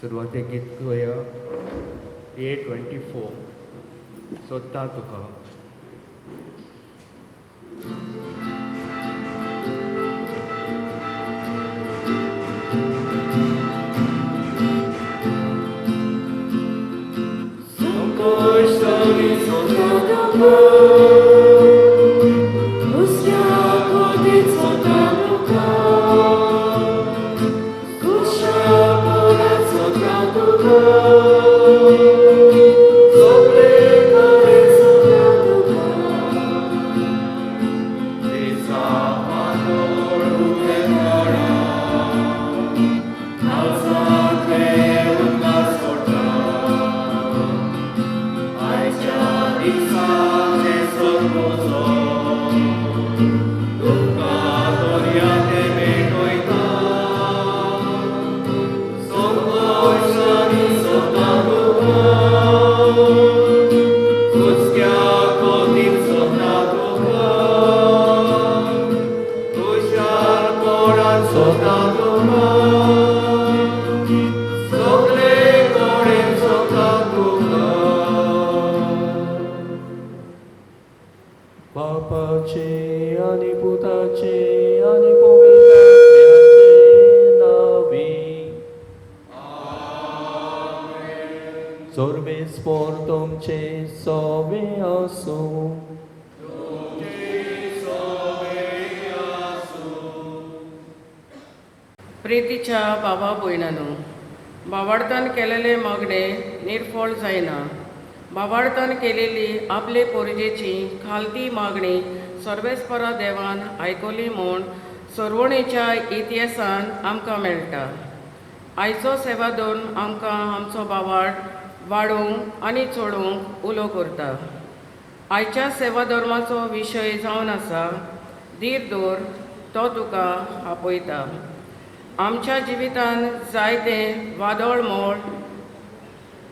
सुरवातेक गीत घेवया A24 सोदता तुका. बापाचे आणि पुताचे आणि पवित्रात्म्याचे नावी. सोर्बेस्पोर तुमचे सोवे आसूं. प्रितीच्या बाबा भयणांनो, भावार्थान केलेले मागणे निर्फळ जायना. भावार्थान केलेली आपले पोरजेची खालती मागणी सर्वेस्परा देवान आयकली म्हूण सरवणेच्या इतिहासान आमकां मेळटा. आयचो सेवादोर आमकां आमचो भावार्थ वाडोवंक आनी चोडोवंक उलो करता. आयच्या सेवाधर्माचो विशय जावन आसा धीर दवर, तो तुका आपयता. आमच्या जिवितान जायते वादळ मोल,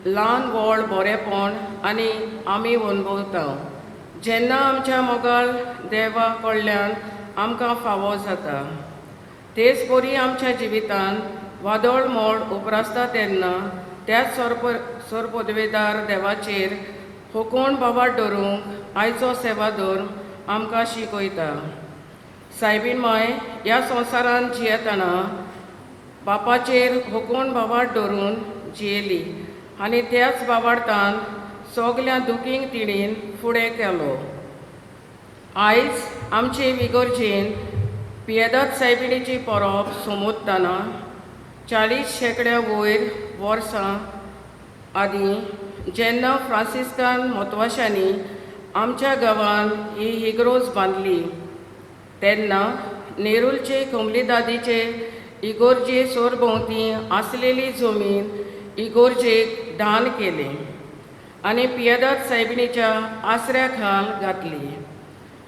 ल्हान व्हड बरेपण आनी आमी अणभवता जेन्ना आमच्या मोगाल देवा कडल्यान आमकां फावो जाता. तेच परी आमच्या जिवितान वादळ मोल उप्रासता तेन्ना त्याच सरपदवेदार देवाचेर हुकूण बाबाट दवरूंक आयचो सेवादोर आमकां शिकयता. सायबीण माय ह्या संवसारान जियेतना बापाचेर हुकूण बाबाट दवरून जियेली आनी त्याच बाबार्थान सगल्या दुखींक तिणीन फुडें केलो. आयज आमचे विगोर्जेन पियेदाद सायबिणीची परब सोमोत्तना 40 शेंकड्या वयर वर्सां आदीं जेन्ना फ्रांसिस्कान म्हत्वाशांनी आमच्या गांवांत ही इग्रोज बांदली तेन्ना नेरूलचे कमलीदादीचे इगोर्जे सोरभोंवती आसलेली जमीन इगोर्जेक दान केलें आनी पियेदाद सायबिणीच्या आसऱ्या खाल घातली.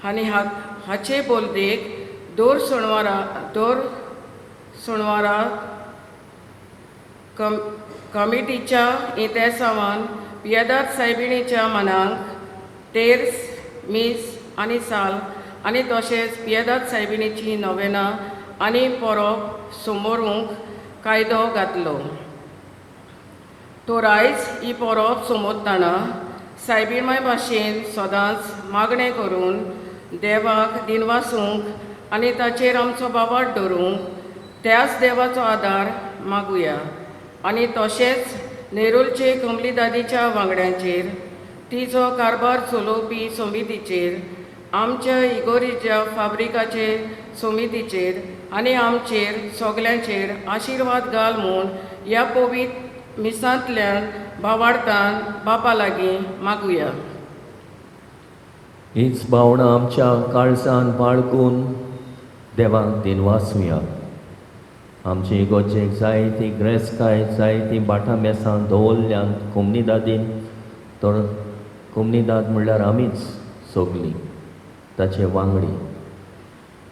आनी हाचे बोलदेक दर सुणवारा कमिटीच्या इतेसावान पियेदाद सायबिणीच्या मनाक तेर्स, मीस आनी साल आनी तशेंच पियेदाद सायबिणीची नोवेना आनी परब समोरूंक कायदो घातलो. तर आयज ही परब सोमोत्तना सायबीणमाय भाशेन सदांच मागणें करून देवाक दिनवासूंक आनी ताचेर आमचो बाबाट दवरूंक त्याच देवाचो आदार मागुया. आनी तशेंच नेरूलचे कमलीदादीच्या वांगड्यांचेर, तिचो कारबार चलोवपी समितीचेर, आमच्या इगोरीच्या फाब्रिकाचे समितीचेर आनी आमचेर सगल्यांचेर आशिर्वाद घाल म्हूण ह्या पवित्र मिसांतल्यान भावार्थान बापा लागीं मागुया. हीच भावना आमच्या काळजान बाळगून देवाक दिनवासुया. आमची इगोर्जेक जायती ग्रेस्काय, जायती बाटा मेसां दवरल्यान कुमनीदादीन. तर कुमनीदाद म्हणल्यार आमीच सगलीं ताचे वांगडी,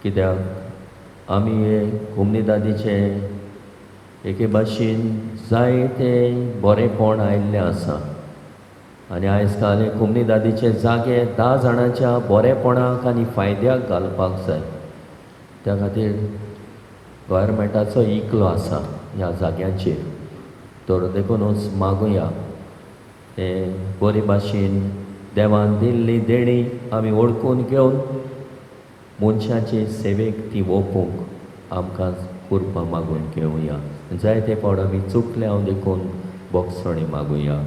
कित्याक आमी हे कुमनीदादीचे एके भाशेन जायते बरेपण आयिल्लें आसा. आनी आयज काल हे कुमनीदादीचे जागे 10 जाणांच्या बरेपणाक आनी फायद्याक घालपाक जाय. त्या खातीर गव्हर्मेंटाचो इकलो आसा ह्या जाग्यांचेर. तर देखूनच मागुया ते बरे भाशेन देवान दिल्ली देणी आमी ओळखून घेवन मनशाचे सेवेक ती ओपूंक आमकां करपा मागून घेवया. जायते फावट आमी चुकल्या हांव देखून बोगसणी मागुया.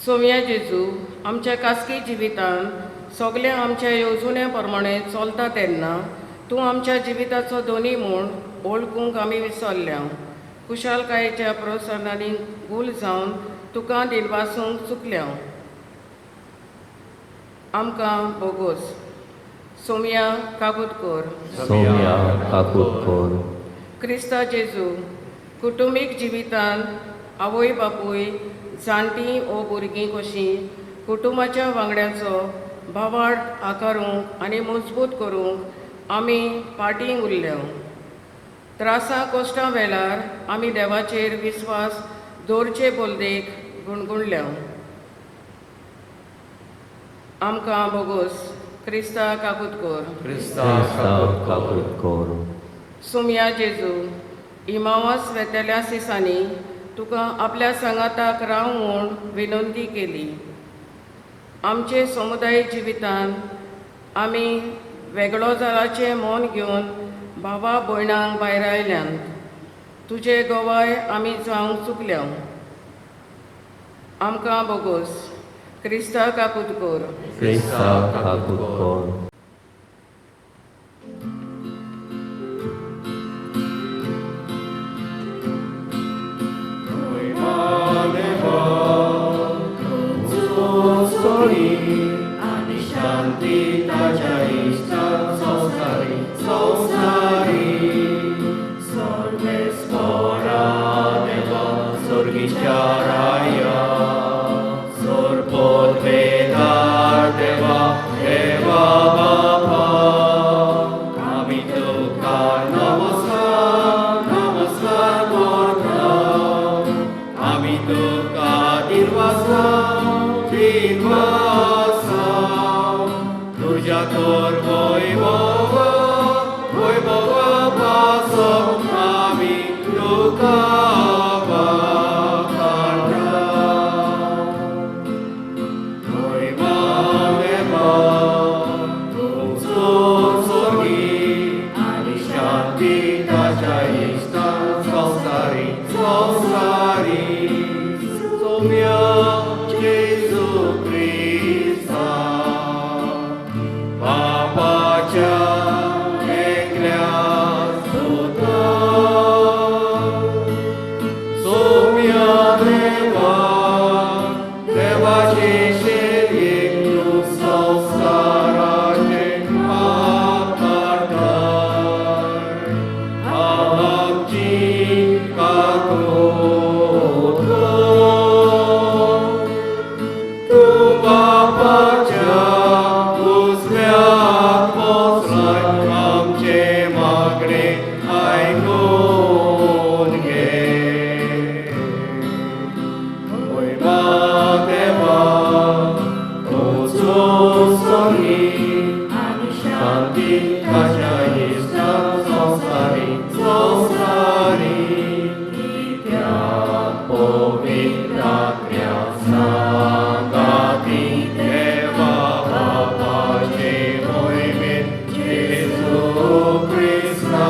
सोम्या जेजू, आमच्या खासगी जिवितान सगळे आमच्या येवजणे प्रमाणे चलता तेन्ना तूं आमच्या जिविताचो दोनी म्हूण ओळखूंक आमी विसरल्या. कुशालकायेच्या प्रोत्साहनांनी गूल जावन तुका दिनवासूंक चुकल्या. आमकां बोगोस. सोम्या काकुतकर. सोम्या काकुतकर. क्रिस्ता जेजू, कुटुंबीक जिवितान आवय बापूय जाणटी ओ भुरगीं कशीं कुटुंबाच्या वांगड्याचो भावार्थ आकारूंक आनी मजबूत करूंक आमी फाटीं उरल्या. त्रासां कोश्टां वेळार आमी देवाचेर विस्वास दवरचे बोलदेक गुणगुणल्या. आमकां बोगोस. क्रिस्ता काकुतकर. क्रिस्ता काकुतकर. सोम्या जेजू, इमावास वेतेल्या सिसांनी तुका आपल्या सांगाताक राव म्हूण विनंती केली. आमचे समुदाय जिवितान आमी वेगळो जालाचें मोन घेवन भावा भयणांक भायर आयल्यान तुजे गोवाय आमी जावंक चुकल्या. आमकां बोगोस. क्रिस्ता काकुतकर. क्रिस्ता काकुतकर. आणि शांती ताच्या इष्टांत संसारी संसारी सर्वेस्परा देवा स्वर्गीच्या राया सोरपोत वेदार देवा देवा बापा आमी तुका नमस्कार नमस्कार करता. आमी तुका दिवसा तुझ्या तोर वैभव पासून आमी तुका आणि शांती ताच्या इष्टांत संसारी संसारी सोम्या जेजू क्रिस्ता बापाच्या एकल्या सुता सोम्या देवा देवाचे शरीर तूं संसाराचे पाप काडटाय. आमची काकुतकर तूं बापाच्या कुसल्याक पोसलाय आमचे मागणे आयकून घे. वैभा देवा तुजो सोनी आणि शांती ताच्या इष्टांत संसारी संसारी त्या पवित्रात्म्या सांगाती देवा बापाचे मोहिमेत जेजू क्रिस्ता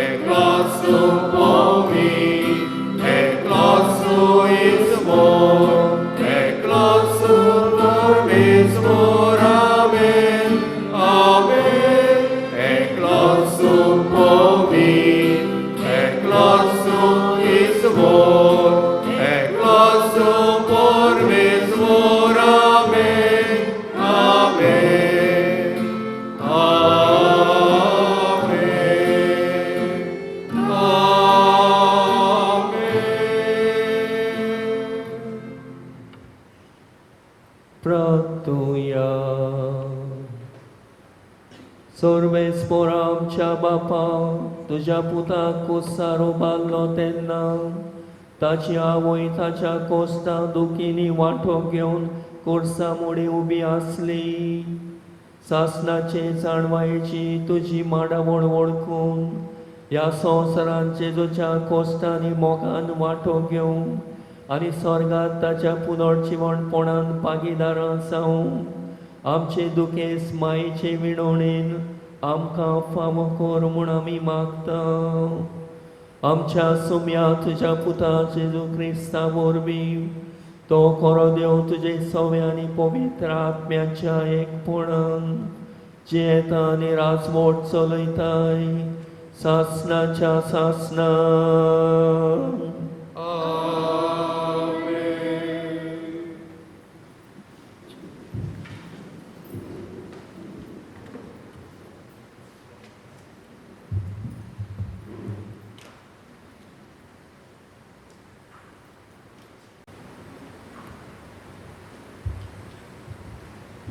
एकलोच तूं पवित्र एकलोच तूं इस्मोर एकलोच तूं परमेश्वर आमेन आमेन. एकलोच तूं पवित्र एकलोच तूं इस्मोर एकलोच तूं परमेश्वर आमेन आमेन आमेन आमेन. प्रार्थुया. सर्वेस्परा आमच्या बापा, तुज्या पुताक कुसारो बांदलो तेन्ना ताची आवय ताच्या कोस्तां दुखींनी वांटो घेवन कोर्सा मुडी उबी आसली. सासणाचे जाणवायेची तुजी माडावळ वळखून ह्या संवसारांत जेजूच्या कोश्टांनी मोगान वांटो घेवंक आनी स्वर्गांत ताच्या पुनर्जिवणपणान पागीदारां जावंक आमचे दुखेस मायेचे विणवणेन आमकां फावो कर म्हूण आमी मागता. आमच्या सुम्या तुज्या पुता जेजू क्रिस्ता वरवीं तो खरो देव तुजे सवे आनी पवित्र आत्म्याच्या एकपणान जे येता आनी राजवट चलयताय सासणाच्या सासणा.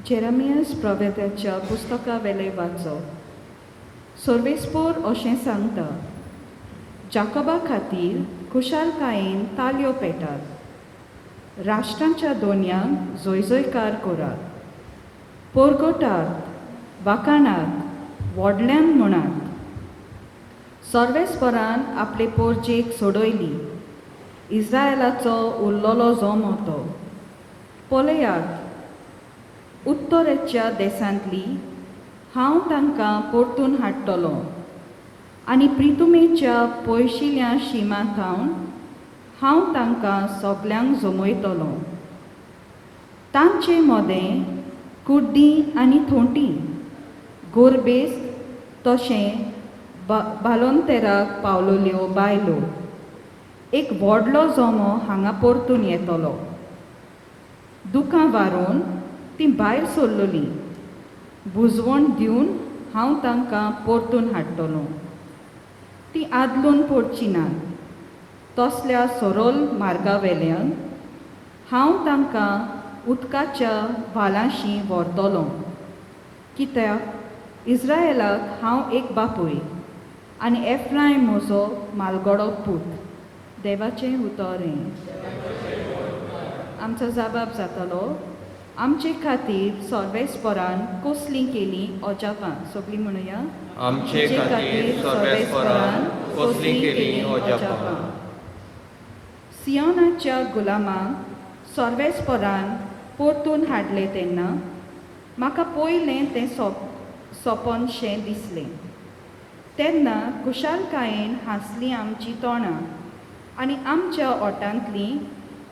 जेरेमियास प्रवेदाच्या पुस्तका वेले वाचो. सर्वेस्पोर अशें सांगता, जाकोबा खातीर खुशालकायेन ताल्यो पेटात, राष्ट्रांच्या दोनयांक जयजयकार करात, पोरगोटात, वाखाणात, व्हडल्यान म्हणात. सर्वेस्परान आपले पोरजेक सोडयली, इस्रायलाचो उरलोलो जोमो तो. पळयात, उत्तरेच्या देशांतली हांव तांकां परतून हाडटलों आनी प्रितुमेच्या पयशिल्ल्या शिमांतावन हांव तांकां सगल्यांक जमयतलों. तांचे मोदें कुड्डी आनी थोंटी, गोरबेस्त तशें बालोंतेराक पावलोल्यो बायलो. एक व्हडलो जोमो हांगा परतून येतलो. दुकां वारून ती भायर सरलोली. बुजवण दिवन हांव तांकां परतून हाडटलों. ती आदलून पडची नात. तसल्या सरळ मार्गावेल्यान हांव तांकां उदकाच्या व्हालांशी व्हरतलों. कित्याक इस्रायलाक हांव एक बापूय आनी एफ्रायम म्हजो मालगडो पूत. देवाचें उतोरें. आमचो जबाब जातलो, आमचे खातीर सर्वेस्परान कसलीं केलीं अजापां. सगळीं म्हणुया, आमचे खातीर सर्वेस्परान कसलीं केलीं अजापां. सियोनाच्या गुलामांक सर्वेस्परान परतून हाडले तेन्ना म्हाका पयलें तें सोंपोनशें दिसलें. तेन्ना खुशालकायेन हांसलीं आमचीं तोंडां आनी आमच्या ओठांतलीं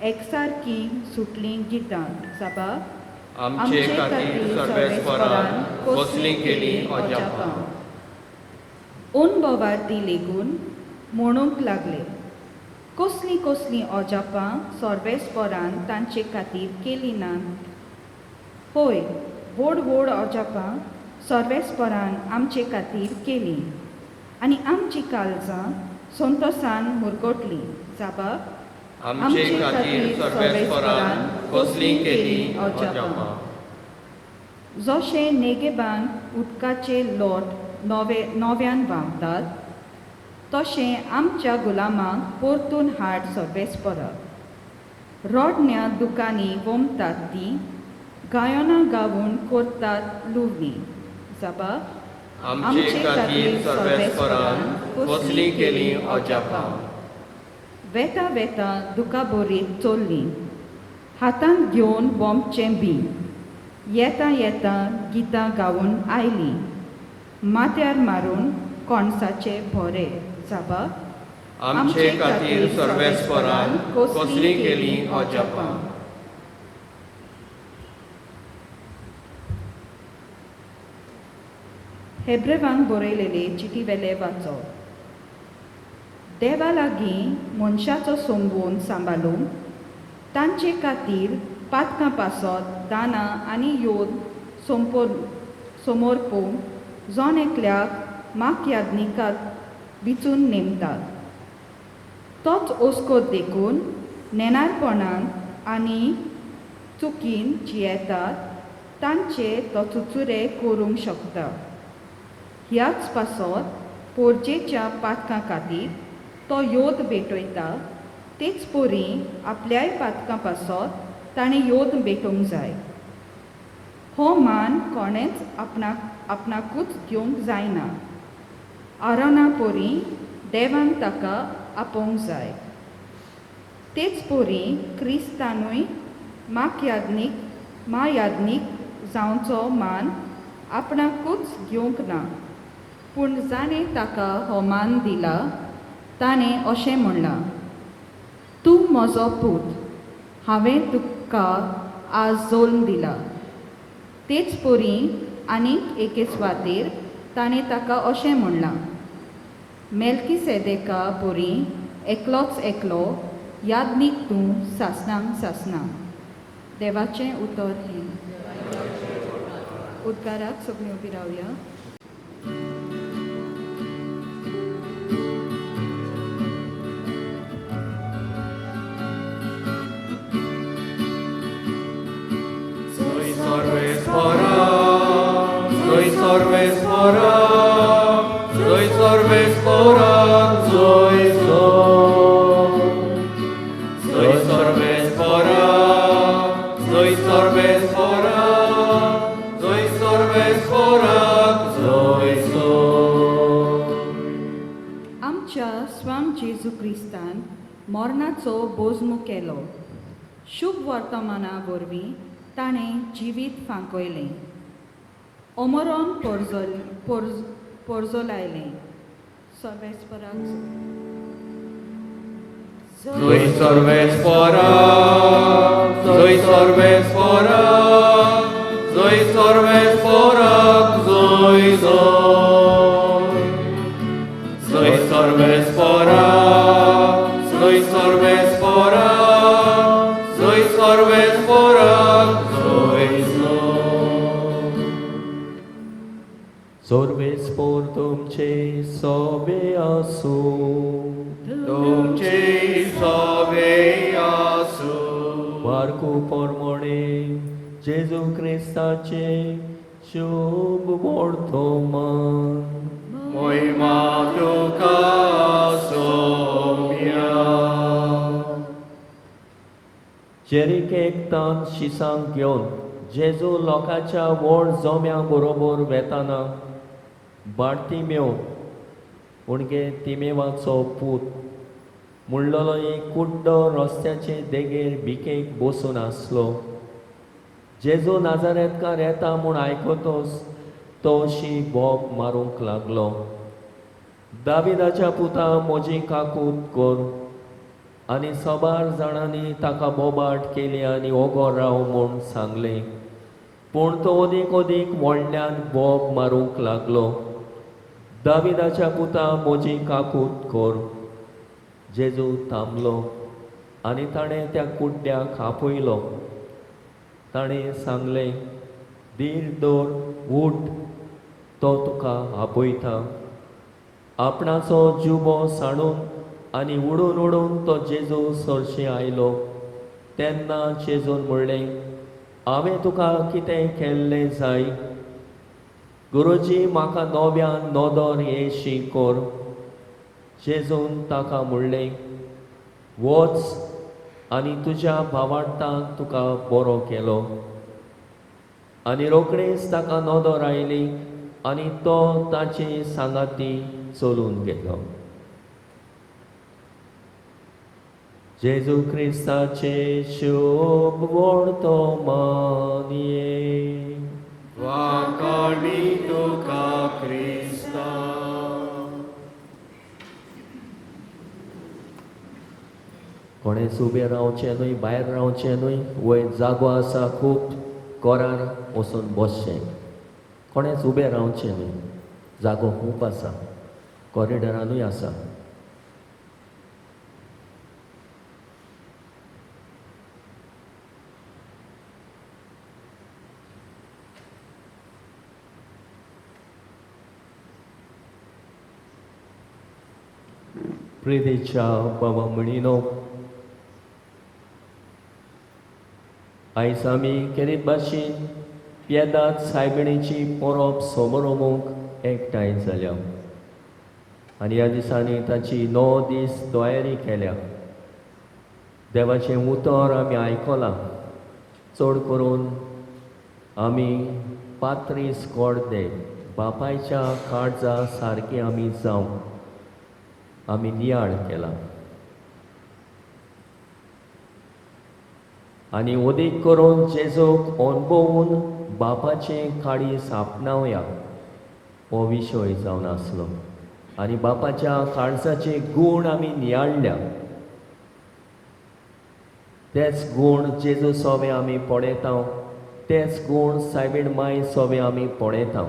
एकसारकीं सुटलीं गितां. जबाब, आमचे खातीर सर्वेस्परान कसलीं केलीं अजापां. अणभवार्थी लेगून म्हणूंक लागले, कसलीं कसलीं अजापां सर्वेस्परान तांचे खातीर केलीं नात. होय, व्हड व्हड अजापां सर्वेस्परान आमचे खातीर केलीं आनी आमचीं काळजां संतोशान मुरगटलीं. जबाब, आमचे खातीर सर्वेस्परान कसलीं केलीं अजापां. जशें नेगेबांक उदकाचे लोट नव्यान व्हांवतात, तशें आमच्या गुलामांक परतून हाड सर्वेस्परा. रोडण्या दुकांनी वमतात तीं, गायनां गावून करतात लुवलीं. जबाब, आमचे खातीर सर्वेस्परान कसलीं केलीं अजापां. वेता वेता दुका बोरीत चोल्लीं, हातांत घेवन वोमचें बी. येता येता गितां गावून आयलीं, माथ्यार मारून कोणसाचे भोरे. जबाब, आमचे खातीर सर्वेस्परान कसलीं केलीं अजापां. हेब्रेवांक बरयलेले चिटी वेले वाचो. देवा लागीं मनशाचो सोंबून सांबाळून तांचे खातीर पातकां पासत दानां आनी योद समोरपूंक जोन एकल्याक माक याज्ञिकाक विचून नेमतात. तोच ओस्कोत देखून नेनारपणान आनी चुकीन जियेतात तांचे तो चुचुरे करूंक शकता. ह्याच पासत पोरजेच्या पातकां खातीर तो योद भेटयता, तेच पोरी आपल्याय पातकां पासत ताणें योद भेटोवंक जाय. हो मान कोणेच आपणाकूच घेवंक जायना. आरोना पोरी देवान ताका आपोवंक जाय. तेच पोरी क्रिस्तानूय महायाज्ञीक जावचो मान आपणाकूच घेवंक ना, पूण जाणें ताका हो मान दिला ताणें अशें म्हणलां, तूं म्हजो पूत, हांवें तुका आज जल्म दिला. तेच पोरी आनीक एके सुवातेर ताणें ताका अशें म्हणलां, मेल्कीसेदेका पोरी एकलोच एकलो याज्ञीक तूं सासणांक सासना. देवाचें उतर हें. उद्गाराक सगळीं उबी रावया. Zoi sorbes fora, zoi sorbes fora, zoi zoi sorbes fora, zoi sorbes fora, zoi sorbes fora, zoi आमच्या स्वाम जेजू क्रिस्तान मरणाचो बोजमो केलो. शुभ वर्तमाना वरवीं ताणें जिवीत फांकयलें. Amaron पोरजोलायलें. सर्वेस्पराक Zoi sorbes fora, zoi sorbes fora, zoi sorbes fora, zoi zoi sorbes fora, zoi sorbes fora, zoi sorbes fora, zoi Sorves por तुमचे सोबे आसू. तुमचे सोबे आसू. बारकू पोरमोणे जेजू क्रिस्ताचे शुभ वर्तमान. Moima tuka somia. जेरिकेकतान शिसांक घेवन जेजू लोकांच्या व्हड जोम्या बरोबर वेताना बार्तिमेव उणगे तिमेवाचो पूत म्हणलोलो एक कुड्डो रस्त्याचे देगेर भिकेक बसून आसलो. जेजू नाजारेतकार येता म्हूण आयकतोच तो अशी बोग मारूंक लागलो. दाविदाच्या पुता म्हजी काकूट कर. आनी सबार जाणांनी ताका बोबाट केली आनी ओगोर राव म्हूण सांगलें. पूण तो ओदीक ओदीक व्हडल्यान बोग मारूंक लागलो. दाविदाच्या पुता म्हजी काकूट कर. जेजू थांबलो आनी ताणें त्या कुड्ड्याक आपयलो. ताणें सांगलें, धीर दवर, उठ, तो तुका आपयता. आपणाचो जुबो साडून आनी उडून उडून तो जेजू सरशी आयलो. तेन्ना जेजून म्हणलें, हांवें तुका कितें केल्लें जाय? गुरुजी, म्हाका नव्यान नोदोर येशी कर. जेजून ताका म्हणलें, वच आनी तुज्या भावार्थान तुका बरो केलो. आनी रोखडेच ताका नोदोर आयली आनी तो ताची सांगाती चलून गेलो. जेजू क्रिस्ताचे शुभ वर्तमान ये. Wakani tuka Krista. कोणेच उबें रावचें न्हय, भायर रावचें न्हय. वयर जागो आसा खूब, कोरार वचून बसचें. कोणेच उबें रावचें न्हय, जागो खूब आसा, कॉरिडरानूय आसा. प्रिदेच्या बाबा म्हणिनो, आयज आमी केरीत भाशेन येदात सायबिणीची परब समोरोवंक एकठांय जाल्या. आनी ह्या दिसांनी ताची 9 दीस तयारी केल्या. देवाचें उतर आमी आयकलां. चड करून आमी पात्रीस कोडदे बापायच्या काळजा सारके आमी जावं आमी नियाळ केला. आनी उदीक करून जेजूक अणभवून बापाचें काळीज आपणावया हो विशय जावन आसलो. आनी बापाच्या काळजाचे गूण आमी नियाळल्या. तेच गूण जेजू सोबे आमी पळयता. तेच गूण सायबीण माय सोबे आमी पळयता.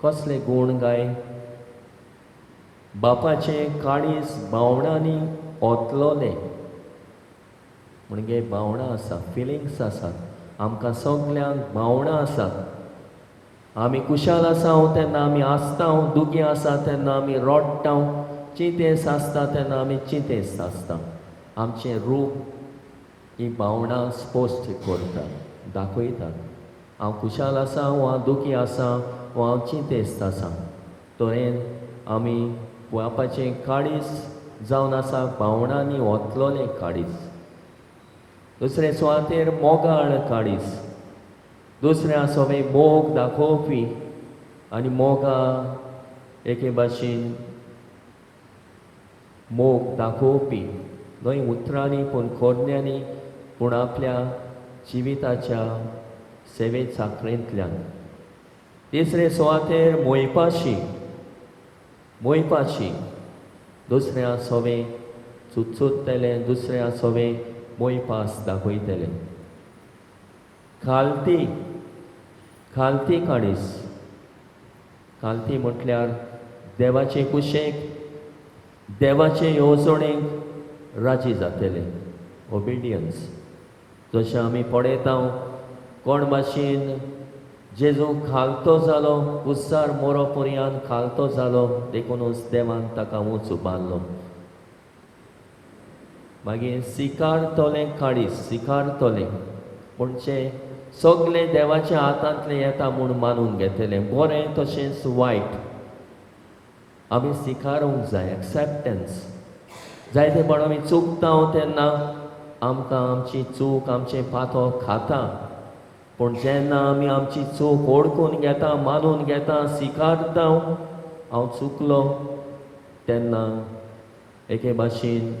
कसले गूण गाय? बापाचें काळीज भावणांनी ओतलोलें. म्हणजे भावणां आसा, फिलिंग्स आसात. आमकां सगल्यांक भावणां आसात. आमी कुशाल आसा तेन्ना आमी आसता, दुखी आसा तेन्ना आमी रडटा, चिंतेस आसता तेन्ना आमी चिंतेस आसता. आमचें रूप ही भावणां स्पोस्ट करता, दाखयतात. हांव कुशाल आसा वा हांव दुखी आसा वा हांव चिंतेस्त आसा. तरेन आमी बापाचें काळीज जावन आसा भावणांनी ओतलोलें काळीज. दुसरे सुवातेर मोगाळ काळीज. दुसऱ्या सोबे मोग दाखोवपी आनी मोगा एके भाशेन मोग दाखोवपी न्हय उतरांनी पूण खोडण्यांनी पूण आपल्या जिविताच्या सेवे चाकरेंतल्यान. तिसरे सुवातेर मोयपाशी. मोयपाशी दुसऱ्या सोबे चुचुत्तले, दुसऱ्या सोबे मोयपास दाखयतले. खालती. खालती काळीज. खालती म्हटल्यार देवाचे कुशेक, देवाचे येवजणेक राजी जातले. ओबिडियन्स. जशें आमी पळयता कोण भाशेन जेजू खालतो जालो, उस्सार मोरो पर्यंत खालतो जालो, देखूनच देवान ताका उंच उबारलो. मागीर स्विकारतलें काळीज. स्विकारतलें म्हणजे सगलें देवाच्या हातांतलें येता म्हूण मानून घेतलें, बरें तशेंच वायट. आमी स्विकारूंक जाय. एक्सेप्टन्स. जायते पाण आमी चुकता तेन्ना आमकां आमची चूक, आमचें पातो खाता. पूण जेन्ना आमी आमची चूक ओळखून घेता, मानून घेता, स्विकारता, हांव चुकलो, तेन्ना एके भाशेन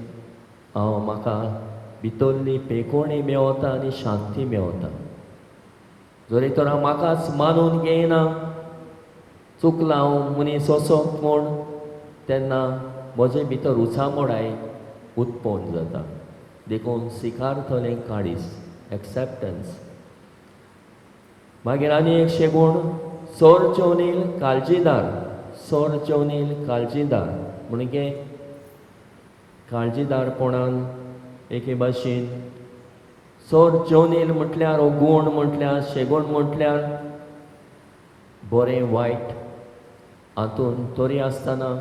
म्हाका भितरली पेकोवणी मेवता आनी शांती मेवता. जरी तर हांव म्हाकाच मानून घेयना, चुकला हांव मनीस असो म्हूण, तेन्ना म्हजे भितर उचामोडाय उत्पन्न जाता. देखून स्विकारतलें काळीज. एक्सेप्टन्स. मागीर आनी एक शेगूण सोरचेवनील काळजीदार. सोरचेवनील काळजीदार म्हणजे काळजीदारपणान एके भाशेन सोरचेवनील म्हटल्यार हो गूण म्हटल्यार शेगूण म्हटल्यार बरें वायट हातून तरी आसतना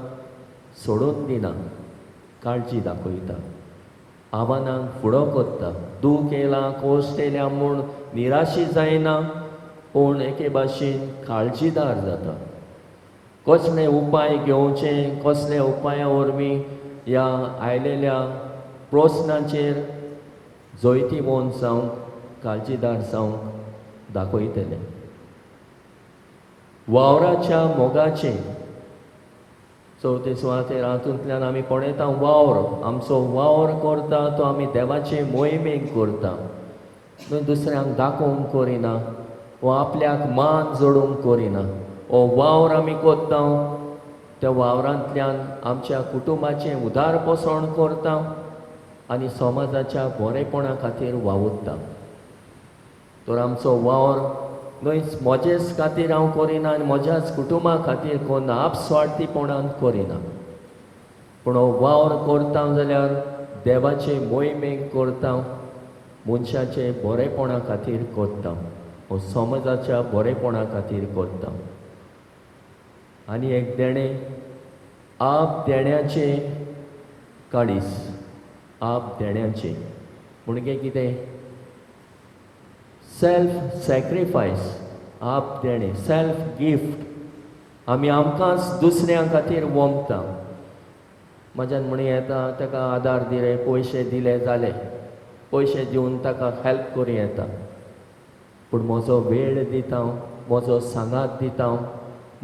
सोडून दिना, काळजी दाखयता, आव्हानांक फुडो करता. दूख येयलां, कोश्ट येयल्या म्हूण निराशी जायना, पूण एके भाशेन काळजीदार जाता. कसले उपाय घेवचे, कसले उपाया वरवीं ह्या आयलेल्या प्रस्नाचेर जोयती मोन जावंक, काळजीदार जावंक दाखयतले. वावराच्या मोगाचे. चवथे सुवातेर हातूंतल्यान आमी पळयता वावर. आमचो वावर करता तो आमी देवाचे मोहिमेक करता. दुसऱ्यांक दाखोवंक करिना वा आपल्याक मान जोडूंक करिना. हो वावर आमी करता, त्या वावरांतल्यान आमच्या कुटुंबाचें उदारपोसण करता आनी समाजाच्या बरेपणा खातीर वावुरता. तर आमचो वावर न्हयच म्हजेच खातीर हांव करिना आनी म्हज्याच कुटुंबा खातीर कोण आपस्वार्थीपणान करिना, पूण हो वावर करता जाल्यार देवाचे मोहिमेक करता, मनशाचे बरेपणा खातीर करता, हो समाजाच्या बरेपणा खातीर करता. आनी एक देणें आप देण्याचे काळीज. आप देण्याचे म्हणजे कितें? Self sacrifice. आप देणें, सेल्फ गिफ्ट. आमी आमकांच दुसऱ्यां खातीर वोंगता. म्हाज्यान म्हणी येता ताका आदार दिले, पयशे दिले जाले, पयशे दिवन ताका हेल्प करूं येता, पूण म्हजो वेळ दिता, म्हजो सांगात दिता,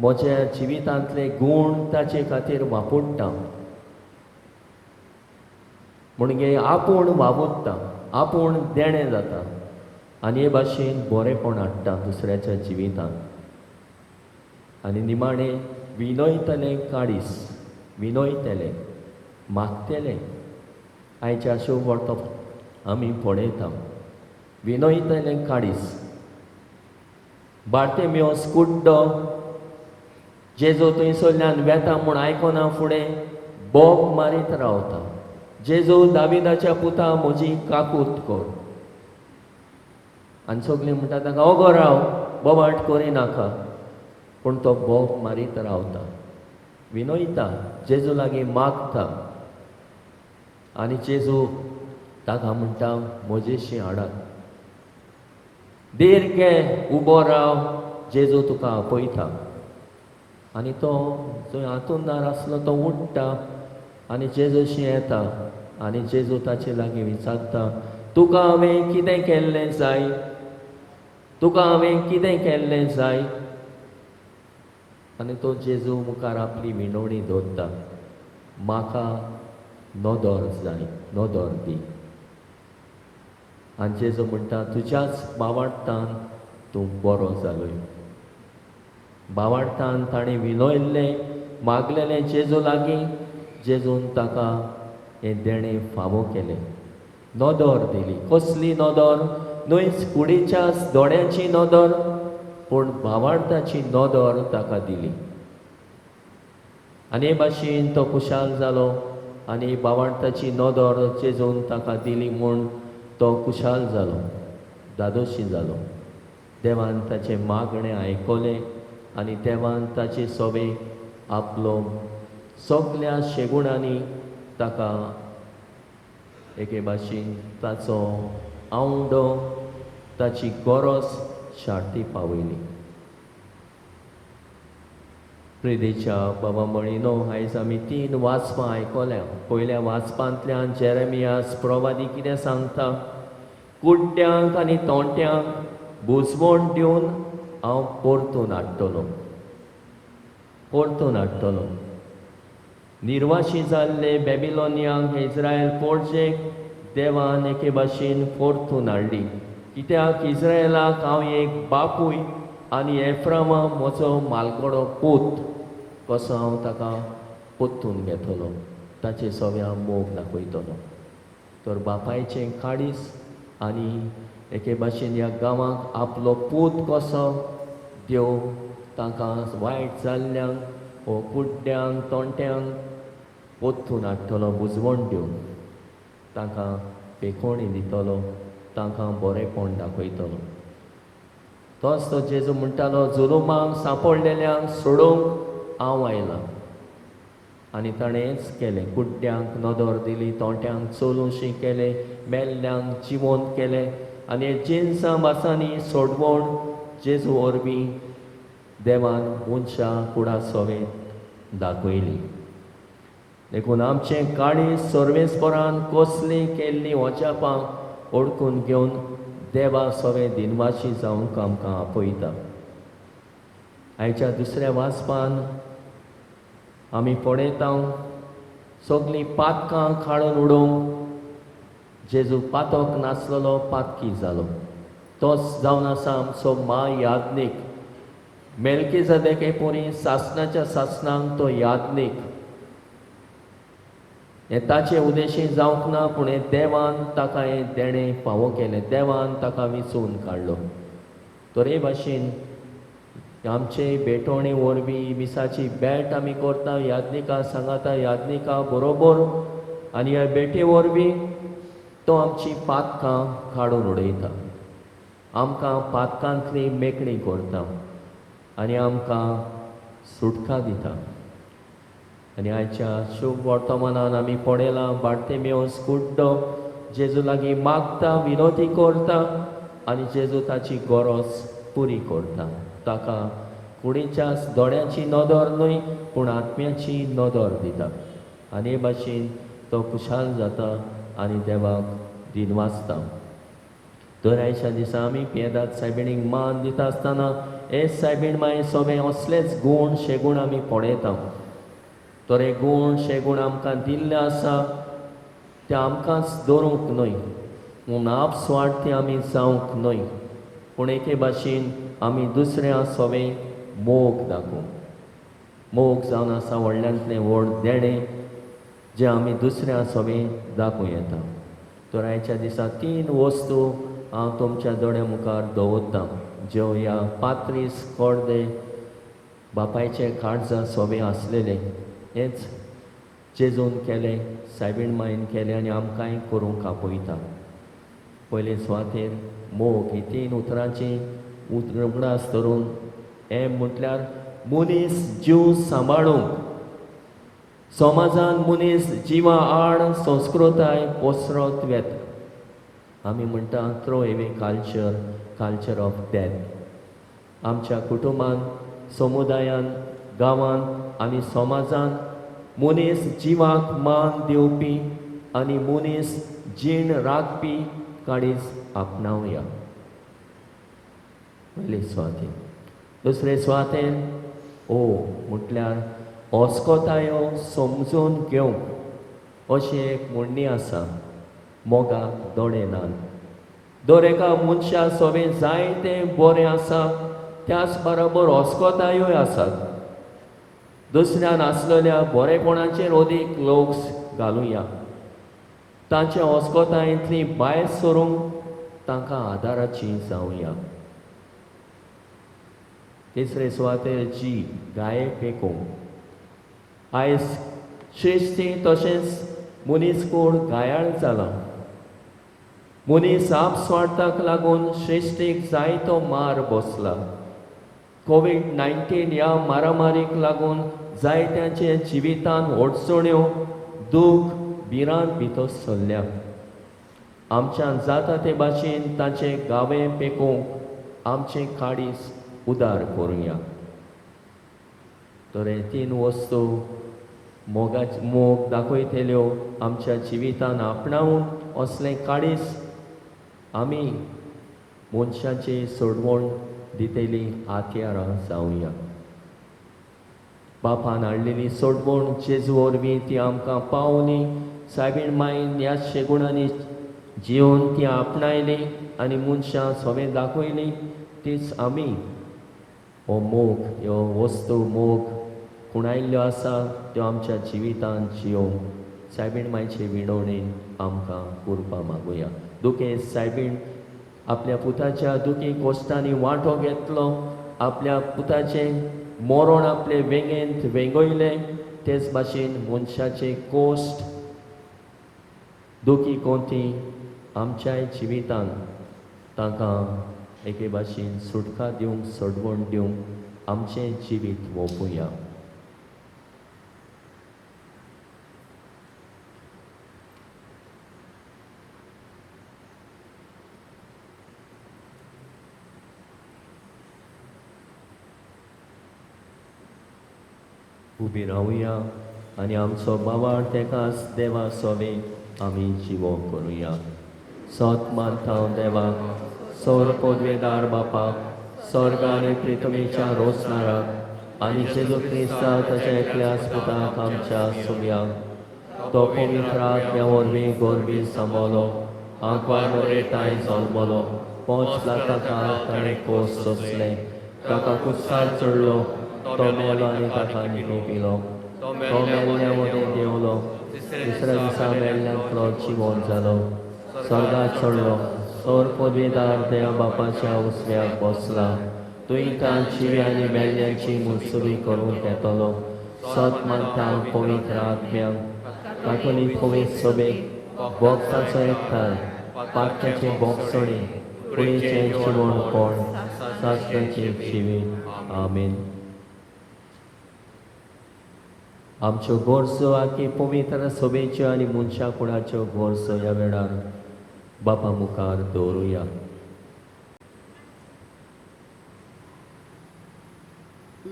म्हज्या जिवितांतले गूण ताचे खातीर वापरता म्हणजे आपूण वावुरता, आपूण देणें जाता आनी हे भाशेन बरेंपण हाडटा दुसऱ्याच्या जिवितांत. आनी निमाणें विनयतलें काडीस, विनयतलें मागतलें आयच्या शुभ वर्तमान आमी पळयता. विनयतलें काडीस बार्तेमेवस कुड्डो जेजू थंयसरल्यान वेता म्हूण आयकना फुडें बोब मारीत रावता. जेजू दाविदाच्या पुता म्हजी काकूत कर. आनी सगळीं म्हणटा ताका ओगो राव, बोबाट करिनाका. पूण तो बोब मारीत रावता, विनयता, जेजू लागीं मागता. आनी जेजू ताका म्हणटा म्हजेशी हाडात. देर घे, उबो राव, जेजू तुका आपयता. आनी तो जंय हातूंतदार आसलो तो उठ्ठा आनी जेजूशी येता आनी जेजू ताचे लागीं विचारता, तुका हांवें कितें केल्लें जाय? तुका हांवें कितें केल्लें जाय? आनी तो जेजू मुखार आपली विनवणी दवरता, म्हाका नोदोर जाय, नोदोर दी. आनी जेजू म्हणटा, तुज्याच भावार्थान तूं बरो जालोय. भावार्थान ताणें विनयल्लें, मागलेलें जेजू लागीं. जेजून ताका हें देणें फावो केलें, नोदोर दिली. कसली नोदोर? न्हयच कुडीच्या दोड्याची नोदोर, पूण भावार्थाची नोदोर ताका दिली. आनी हे भाशेन तो खुशाल जालो आनी भावार्थाची नोदोर जेजून ताका दिली म्हूण तो खुशाल जालो, दादोशी जालो. देवान ताचें मागणें आयकलें आनी देवान ताचे सोबे आपलो सगल्या शेगुणांनी ताका एके भाशेन ताचो आवडो, ताची गरज शार्ती पावयली. प्रिदेच्या बाबा मळिनो, आयज आमी 3 वाचपां आयकल्या. पयल्या वाचपांतल्यान जेरेमियास प्रवादी कितें सांगता? कुड्ड्यांक आनी तोंट्यांक बुजवण दिवन हांव परतून हाडटलों, परतून हाडटलों. निर्वाशी जाल्ले बॅबिलोनियांक इस्रायल पोरजेक देवान एके भाशेन परतून हाडली. कित्याक इस्रायलाक हांव एक बापूय आनी एफ्रामा म्हजो मालगडो पूत कसो हांव ताका पोत्तून घेतलो, ताचे सव्या मोग दाखयतलो. तर बापायचें काडीस आनी एके भाशेन ह्या गांवांक आपलो पूत कसो देव तांकां वायट जाल्ल्यांक वो कुड्ड्यांक तोंट्यांक पोत्तून हाडटलो, बुजवण दिवन तांकां पेखोणी दितलो, तांकां बरेंपण दाखयतलो. तोच तो जेजू म्हणटालो, जुलुमांक सांपडलेल्यांक सोडूंक हांव आयलां. आनी ताणें हेंच केलें. कुड्ड्यांक नोदोर दिली, तोंट्यांक चलूशी केलें, मेल्ल्यांक जिवंत केलें. आनी हे जिन्सां बासांनी सोडवण जेजू वरवीं देवान मनशा कुडा सोबेत दाखयली. देखून आमचें काडीस सर्वेस्परान कसलीं केल्लीं ओजापां ओडकून घेवन देवा सोबे दिनवाशी जावंक आमकां आपयता. आयच्या दुसऱ्या वाचपान आमी पळयता सगलीं पातकां काडून उडोवंक जेजू पातक नासलेलो पातकी जालो. तोच जावन आसा आमचो यादनीक. मेल्कीजेदेके पोरी सासणाच्या सासणांक तो यादनीक. हें ताचे उद्देशी जावंक ना, पूण हें देवान ताका हें देणें फावो केलें, देवान ताका विचून काडलो. तर हे भाशेन आमचे भेटोवणे वरवीं मिसाची भेट आमी करता, यादनिका सांगाता, यादनिका बरोबर. आनी ह्या भेटे वरवीं तो आमची पातकां काडून उडयता, आमकां पातकांतली मेकळी करता आनी आमकां सुटका दिता. आनी आयच्या शुभ वर्तमानान आमी पळयलां बार्तेमेवस कुड्डो जेजू लागीं मागता, विनोदी करता आनी जेजू ताची गरज पुरी करता. ताका कुडीच्या दोड्याची नोदोर न्हय, पूण आत्म्याची नोदोर दिता. आनी हे भाशेन तो खुशाल जाता आनी देवाक दिनवासता. तर आयच्या दिसा आमी पियेदाद सायबिणीक मान दिता आसतना हे सायबीण माय सोबे असलेच गूण शेगूण आमी पळयता तर हे गूण शेगूण आमकां दिल्ले आसा ते आमकांच दवरूंक न्हय म्हूण आप स्वार्थी आमी जावंक न्हय पूण एके भाशेन आमी दुसऱ्या सोबे मोग दाखोवंक मोग जावन आसा व्हडल्यांतलें व्हड देणें जें आमी दुसऱ्या सोबे दाखोवं येता तर आयच्या दिसा 3 वस्तू हांव तुमच्या दोळ्या मुखार दवरतां ज्यो ह्या पात्रीस कोडदे बापायचे काळजा सोबे आसलेले हेच जेजून केले सायबीण मायन केले आनी आमकांय करूंक आपयता पयले सुवातेर मोग ही 3 उतरांची उगडास धरून हें म्हटल्यार मनीस जीव सांबाळूंक समाजान मनीस जिवा आड संस्कृताय पसरत वेता आमी म्हणटा थ्रो एवे कल्चर ऑफ डेथ आमच्या कुटुंबान समुदायान गांवांत आनी समाजान मनीस जिवाक मान दिवपी आनी मनीस जीण राखपी काडीज आपणावया पयले सुवातेर दुसरे सुवातेर म्हटल्यार ओस्कोतायो समजून घेवंक अशी एक म्हणणी आसा मोगाक दोळे नात दर एका मनशा सोबे जायते बरें आसा त्याच बरोबर ओस्कोतायोय आसात दुसऱ्यान आसलेल्या बरेपणाचेर अदीक लोक घालुया तांच्या ओस्कोतायेंतली भायर सरूंक तांकां आदाराची जावया तिसरे सुवातेर जी गाये पेकोवंक आयज श्रेश्ती तशेंच मनीसकूड गायाळ जाला मनीस आपस्वार्थाक लागून श्रेश्तीक जायतो मार बसला कोविड-19 ह्या मारामारीक लागून जायत्यांचे जिवितान अडचण्यो दूख भिरांत भितर सरल्या आमच्यान जाता ते भाशेन तांचे गावे पेकोवंक आमचे काडीस उदार करुया तर हे 3 वस्तू मोग दाखयतल्यो आमच्या जिवितान आपणावून असलें काडीस आमी मनशाची सोडवण दितेली हातयारां जावया बापान हाडलेली सोडवण जेजू वरवीं ती आमकां पावली सायबीण मायन ह्या शेगुणांनी जिवन ती आपणायली आनी मनशां सोबें दाखयली तीच आमी हो मोग ह्यो वस्तू मोग कुणायल्ल्यो आसा त्यो आमच्या जिवितांत जियोवंक सायबीण मायचे विणवणेन आमकां करपा मागुया दुखे सायबीण आपल्या पुताच्या दुखी कोश्टांनी वांटो घेतलो आपल्या पुताचे मोरण आपले वेंगेंत वेंगयले तेच भाशेन मनशाचे कोश्ट दुखी कोंती आमच्याय जिवितांत तांकां एके भाशेन सुटका दिवंक सोडवण दिवंक आमचें जिवीत ओपुया उबी रावया आनी आमचो बाबार तेकाच देवा सोबे आमी जिवो करुया सोत मानता देवाक सौर पदवेदार बापाक स्वर्ग आनी पृथ्वीच्या रोसणाराक आनी जेजू क्रिस्ता ताच्या एकल्याच पुताक आमच्या सुमयाक तो पवित्र आत्म्या वरवीं गोरबी सांबाळलो आंकवार मोरेताय जल्मलो 5 लाखां ताणें कोस सोंसले ताका कुस्तार चडलो तो मेलो आनी ताका न्हिदपिलो तो मेल्ल्या मदें देंवलो तिसऱ्या दिसा मेल्ल्यांतलो जिवोन जालो स्वर्गाक चडलो सौर पदवेदार देवा बापाच्या उजव्याक बसला तुयें तां जिव्या आनी मेल्ल्यांची मुसुबी करूंक येतलो सत मानता पवित्र आत्म्याक कातोलीक पवित्र सोबेक भोगताचो एकठांय पात्याचे भोगसणी कुडीचें जिवण कोण सासऱ्याचें जिवीत आमीन आमच्यो गोरसो आखी पवित्र सोबेच्यो आनी मनशा कुळाच्यो गोरसो ह्या वेळार बापा मुखार दवरुया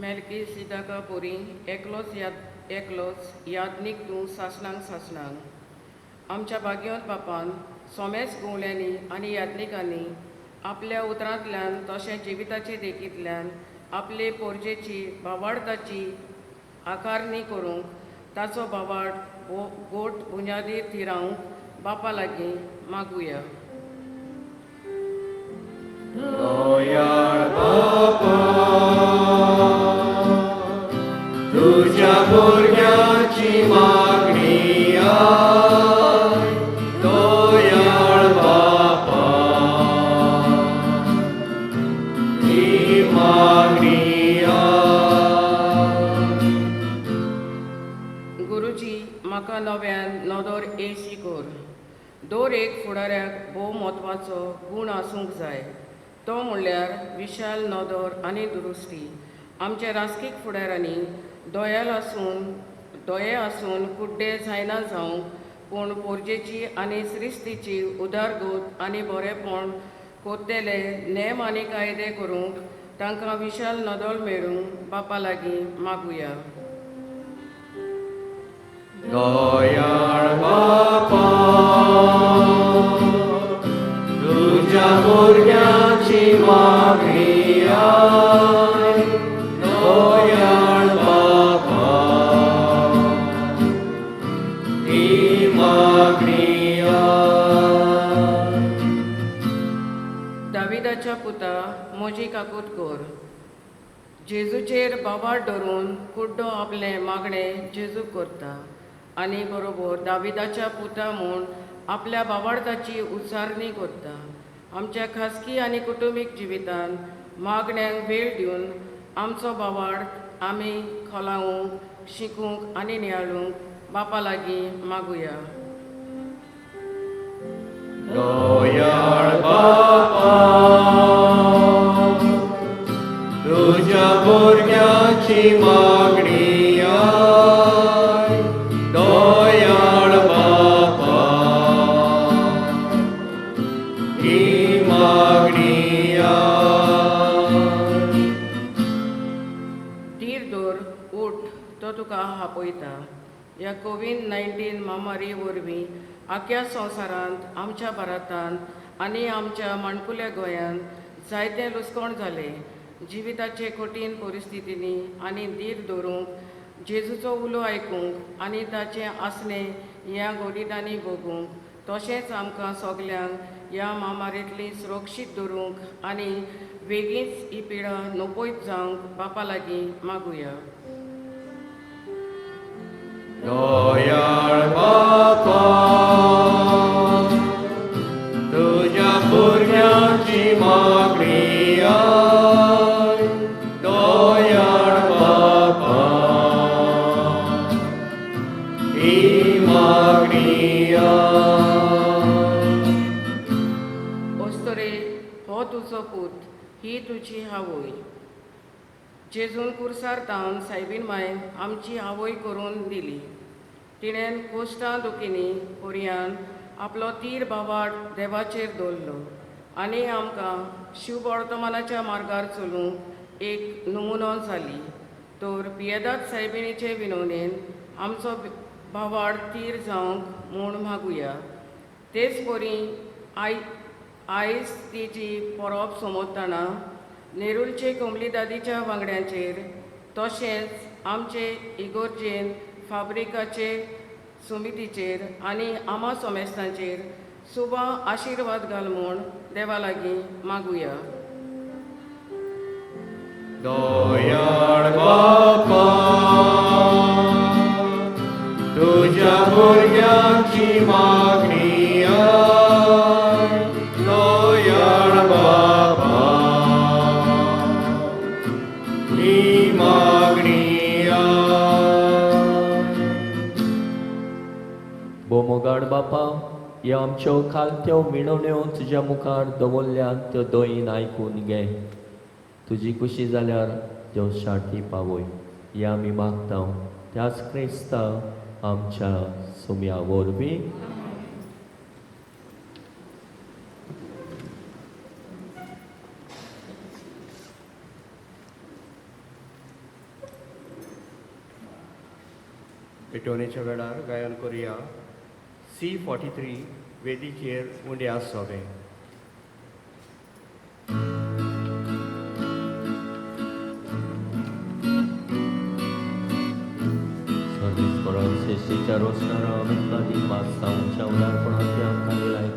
मेलकी सिदाका पोरी एकलोच यादनीक तूं सासणांक आमच्या भाग्यवंत बापान सोमेच गुवल्यांनी आनी यादनिकांनी आपल्या उतरांतल्यान तशें जिविताचे देखींतल्यान आपले पोरजेची भावार्थाची आकारणी करूंक ताचो भावार्थ गोट बुन्यादीर थिरावंक बापा लागीं मागुया. दयाळ बापा, तुझ्या भुरग्याची मागणी आय. दयाळ बापा, ही मागणी आय. गुरुजी, म्हाका नव्यान नदर एसी कर. दर एक फुडाऱ्याक भोव म्हत्वाचो गूण आसूंक जाय. तो म्हणल्यार विशाल नदर आनी दुरुस्ती. आमच्या राजकीक फुडाऱ्यांनी दोये आसून कुड्डे जायना जावंक, पूण पोरजेची आनी श्रिस्तीची उदारगत आनी बरेपण कोत्तेले नेम आनी कायदे करूंक तांकां विशाल नदर मेळूंक बापा लागीं मागुया. दयाळ बापा, तुझ्या भुरग्याची मागणी आय. दयाळ बापा, ही मागणी आय. दाविदाच्या पुता मोजी काकूत कर. जेजूचेर बाबाड धरून कुड्डो आपले मागणे जेजूक करता आनी बरोबर दाविदाच्या पुता म्हूण आपल्या बाबार्थाची उच्चारणी करता. आमच्या खासगी आनी कुटुंबीक जिवितान मागण्यांक वेळ दिवन आमचो बाबार्थ आमी खोलावूंक, शिकूंक आनी नियाळूंक बापा लागीं मागुया. दयाळ बापा, तुझ्या भुरग्याची मागणी आय. दयाळ बापा, ही मागणी आय. धीर दवर, उठ, तो तुका आपयता. ह्या कोविड-19 महामारी वरवीं आख्या संवसारांत, आमच्या भारतांत आनी आमच्या माणकुल्या गोंयांत जायतें लुसकोण जालें. जिविताचे कठीण परिस्थितींनी आनी धीर दवरूंक, जेजूचो उलो आयकूंक आनी ताचें आसणें ह्या घोडीतांनी भोगूंक, तशेंच आमकां सगल्यांक ह्या महामारींतली सुरक्षीत दवरूंक आनी बेगीनच ही पिडा नोपयत जावंक बापा लागीं मागुया. दयाळ बापा, तुझ्या भुरग्याची मागणी आय. दयाळ बापा, ही मागणी आय. ओस्तरे, हो तुजो पूत, ही तुजी आवय. जेजून कुर्सार तावन सायबीण मांयक आमची आवय करून दिली. तिणेन कोश्टां दुखींनी पर्यान आपलो तीर बाबाड देवाचेर दवरलो आनी आमकां शिव वर्तमानाच्या मार्गार चलूंक एक नमुनो जाली. तर पियेदाद सायबिणीचे विनवणेन आमचो बाबाड तीर जावंक म्हूण मागुया. तेच परी आयज तिची परब सोमोत्ताना नेरुलचे कोमली दादीच्या वांगड्यांचेर, तशेंच आमचे इगोर्जेन फाब्रिकाचे समितीचेर आनी आमा सोमेस्तांचेर शुभ आशिर्वाद घाल म्हूण देवा लागीं मागुया. दयाळ बापा, तुझ्या भुरग्याची मागणी आय. दयाळ बापा, ही मागणी आय. बोमोगाड बापा, ह्या आमच्यो खालत्यो मिणवण्यो तुज्या मुखार दवरल्यात त्यो दोयीन आयकून घे. तुजी खुशी जाल्यार त्यो शांती पावय. हे आमी मागता त्याच क्रिस्ता आमच्या सुम्या वरवीं. पेटोवणेच्या वेळार गायन करुया C43 वेदीचेर उंड्या सोबे. सर्वेस्परान शिष्टीच्या रोषणारा अमितकादी वाचता उंच्या उदारपणात आमकां दिलाय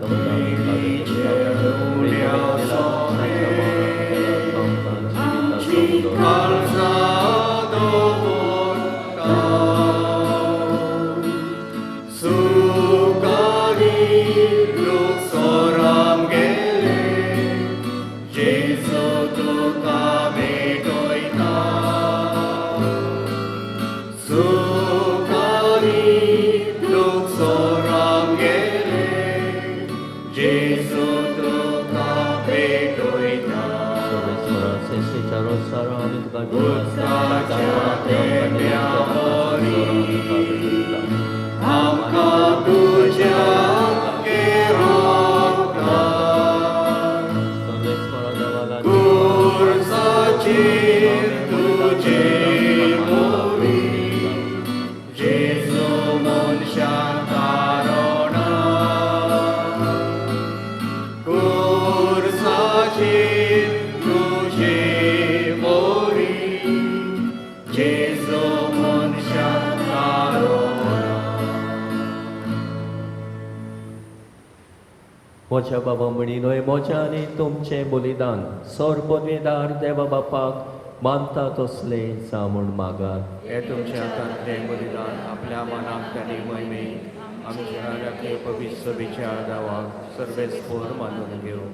मोच्या बाबा म्हणिनोय मोच्या आनी तुमचें बलिदान सोर पदवेदार देवा बापाक मानता तसले जावून मागात. हे तुमच्या हातांतलें बलिदान आपल्या मनाक ताणी महिमे आमच्या राखे पवित्र विचार दावाक सर्वेस्पोर मानून घेवं.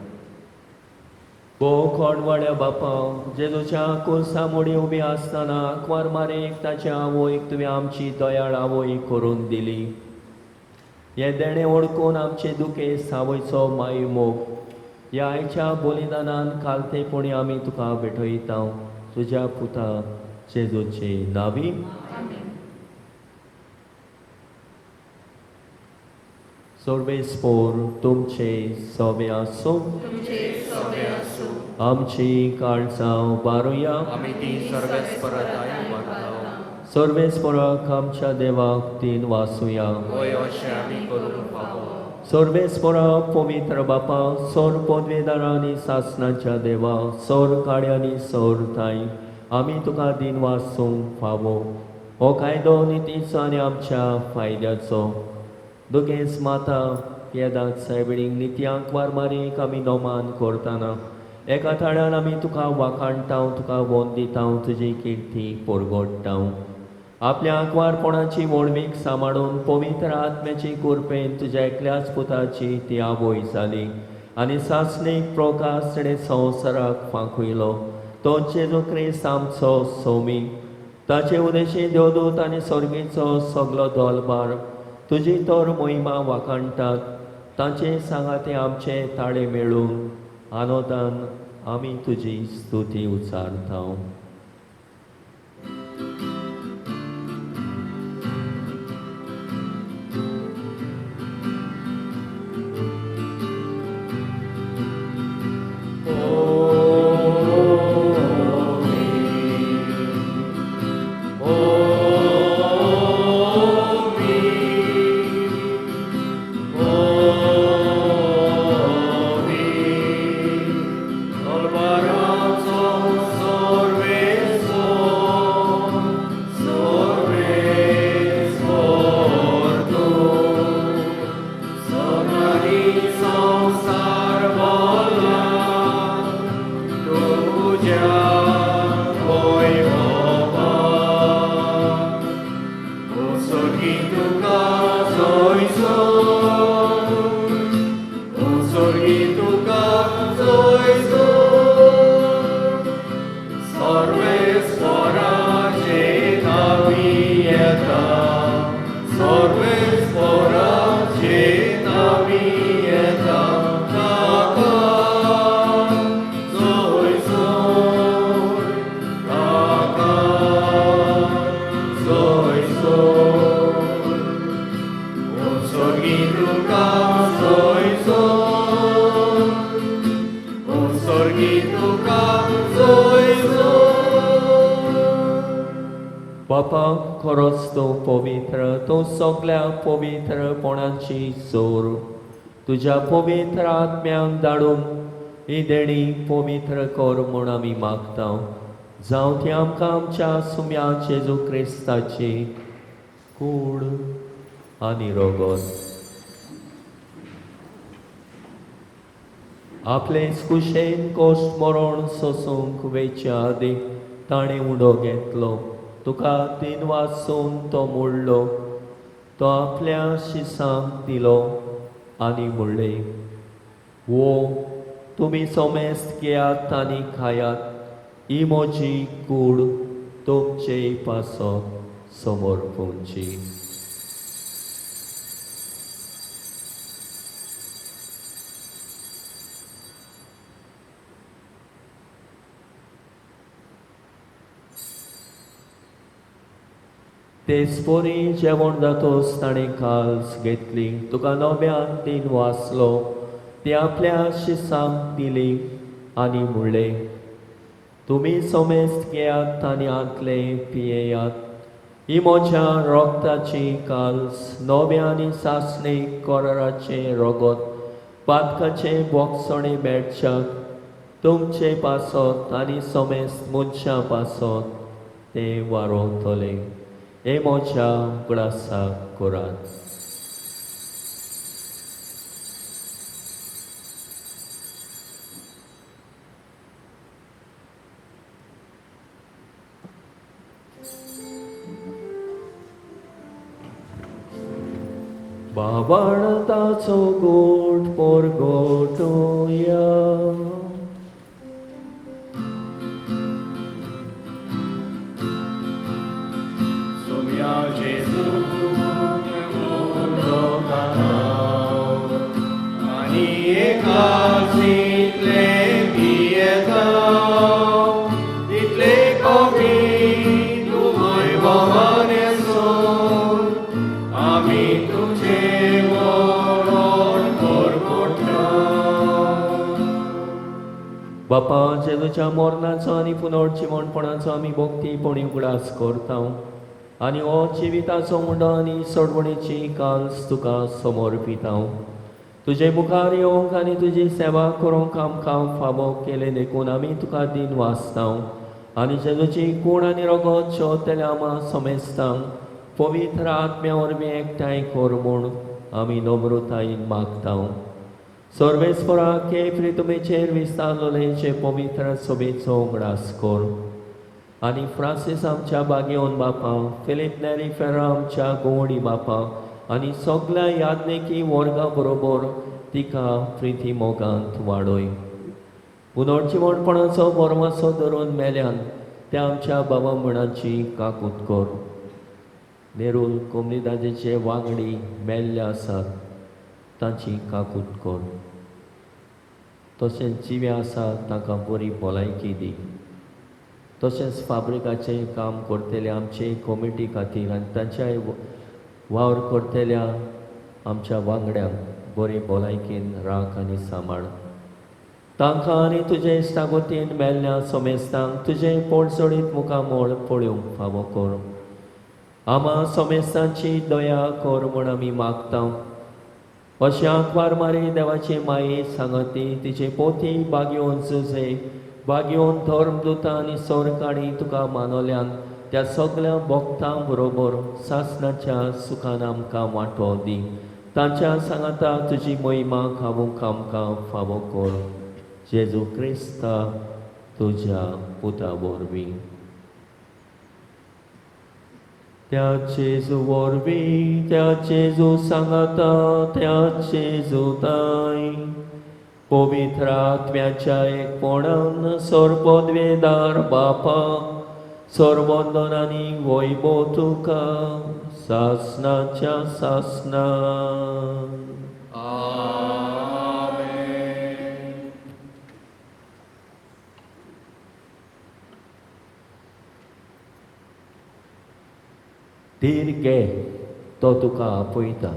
गो कोणवाड्या बापा जेजूच्या कुर्सामुडी उबी आसतना अकवार मारेक ताच्या आवयक तुवें आमची दयाळ आवय करून दिली. हे देणे ओळखून आमचे दुखे सावयचो माई मोग ह्या आयच्या बलिदानान कालतेपणी आमी तुका भेटयता तुज्या पुता जेजूचे नावी. सर्वेस्पोर तुमचे सवे आसूं. आमची काळजां बारुया. आमी ती सर्वेस्पराताय मानता. सर्वेस्पराक आमच्या देवाक तीन वासुया. होय अशें आमी करून फावो. सर्वेस्परा पवित्र बापा सोर पदवेदारांनी सासणाच्या देवा सोर काड्यांनी सोर थाय आमी तुका दिन वासूंक फावो. हो कायदो नितीचो आनी आमच्या फायद्याचो. दुखेस माता येदात सायबिडीक नित्यांक वारमारीक आमी नोमान करतना एका थाळ्यान आमी तुका वाखाणटा तुका वंदिता तुजी किर्ती परगडटा. आपल्या आंकवारपणाची वळमीक सांबाळून पवित्र आत्म्याची कुरपेन तुज्या एकल्याच पुताची ती आवय जाली आनी सासणीक प्रकाश ताणें संवसाराक फांकुयलो. तो जेजू क्रिस्त आमचो सौमी ताचे उदेशी देवदूत आनी सर्गीचो सगलो दोलबार तुजी तोर मोहिमा वाखाणटात. ताचे सांगाते आमचे ताळे मेळून आनोदान आमी तुजी स्तुती उचारता. बापा खरोच तूं पवित्र तूं सगळ्या पवित्रपणाची चोर तुज्या पवित्र आत्म्याक धाडून ही देणी पवित्र कर म्हूण आमी मागता. जावं ती आमकां आमच्या सुम्या जेजू क्रिस्ताची कूड आनी रगत आपले कुशेन कोश्ट मरण सोसूंक वेच्या आदी ताणें उडो घेतलो तुका 3 वाजून तो मोडलो तो आपल्या शिसांक दिलो आनी म्हणलें वो तुमी सोमेस्त घेयात आनी खायात ही म्हजी कूड तुमचे पासत समर्पूंची. तेचपरी जेवण जातोच ताणें काल्स घेतली तुका 9 दिन वाचलो ती आपल्या शिसांक दिली आनी म्हणलें तुमी सोमेस्त घेयात आनी आतले पियेयात ही म्हज्या रोगताची काल्स 9 सासणे कोराचे रगत पातकाचे बोगसणे मेळच्याक तुमचे पासत आनी सोमेस्त मनशां पासत ते वारोतले हे म्हज्या उगडासाक करात. बाबाणताचो गोठ पोरगोटोया सोम्या जेजू आनी एकाचीतले पियेता तितले कमी तूं वैभवान येसोन आमी तुझे मरण परगोट्टा. बापा जेजूच्या मरणाचो आनी पुनर्जीवणपणाचो आमी भोक्तीपणी उगडास करता आनी हो जिविताचो उंडो आनी सोडवणेची काल्स तुका समर्पिता. तुजे मुखार येवंक आनी तुजी सेवा करूंक आमकां फावो केले देखून आमी तुका दिन वाचता आनी जेजूची कूड आनी रगत शेवतेल्या आमा समेस्तांक पवित्र आत्म्या वरवीं एकठांय कर म्हूण आमी नम्रतायेन मागता. सर्वेस्परा के प्रितुमेचेर विस्तारलेचे पवित्र सभेचो उगडास कर आनी फ्रांसीस आमच्या बागेवन बापा फिलीप नेरी फेरा आमच्या गोवणी बापा आनी सगळ्या यादनेकी वर्गा बरोबर तिका प्रिती मोगांत वाडय. पुनर्जीवणपणाचो बरमासो धरून मेल्यान त्या आमच्या बाबामणाची काकूत कर. नेरूल कोमनिदादेचे वांगडी मेल्ले आसात तांची काकूत कर. तशेंच जिवे आसा तांकां बरी भलायकी दी. तशेंच फाब्रिकाचें काम करतले आमचे कमिटी खातीर आनी तांच्या वावर करतल्या आमच्या वांगड्यांक बरे भलायकेन राख आनी सांबाळ. तांकां आनी तुजे इश्टागोतीन मेल्ल्या समेस्तांक तुजे पडसडीत मुखामोळ पळोवंक फावो कर. आमा समेस्तांची दया कर म्हूण आमी मागता. अशें आंकवार मारी देवाची माये सांगती तिचे पोती बागयोन झुजे बागयोन धर्मदुतां आनी सोरकाणी तुका मानवल्यान त्या सगळ्या भक्तां बरोबर सासणाच्या सुखान आमकां वांटो दी. तांच्या सांगाता तुजी महिमा खावूंक आमकां फावो कर. जेजू क्रिस्ता तुज्या पुता वरवीं. त्या जेजू वरवीं त्या जेजू सांगाता त्या जेजू ताई पवित्र आत्म्याच्या एकपणान सर्वोद्वेदार बापा सर्वोंदनांनी वैभव तुका सासणाच्या सासणान. धीर घे तो तुका आपयता.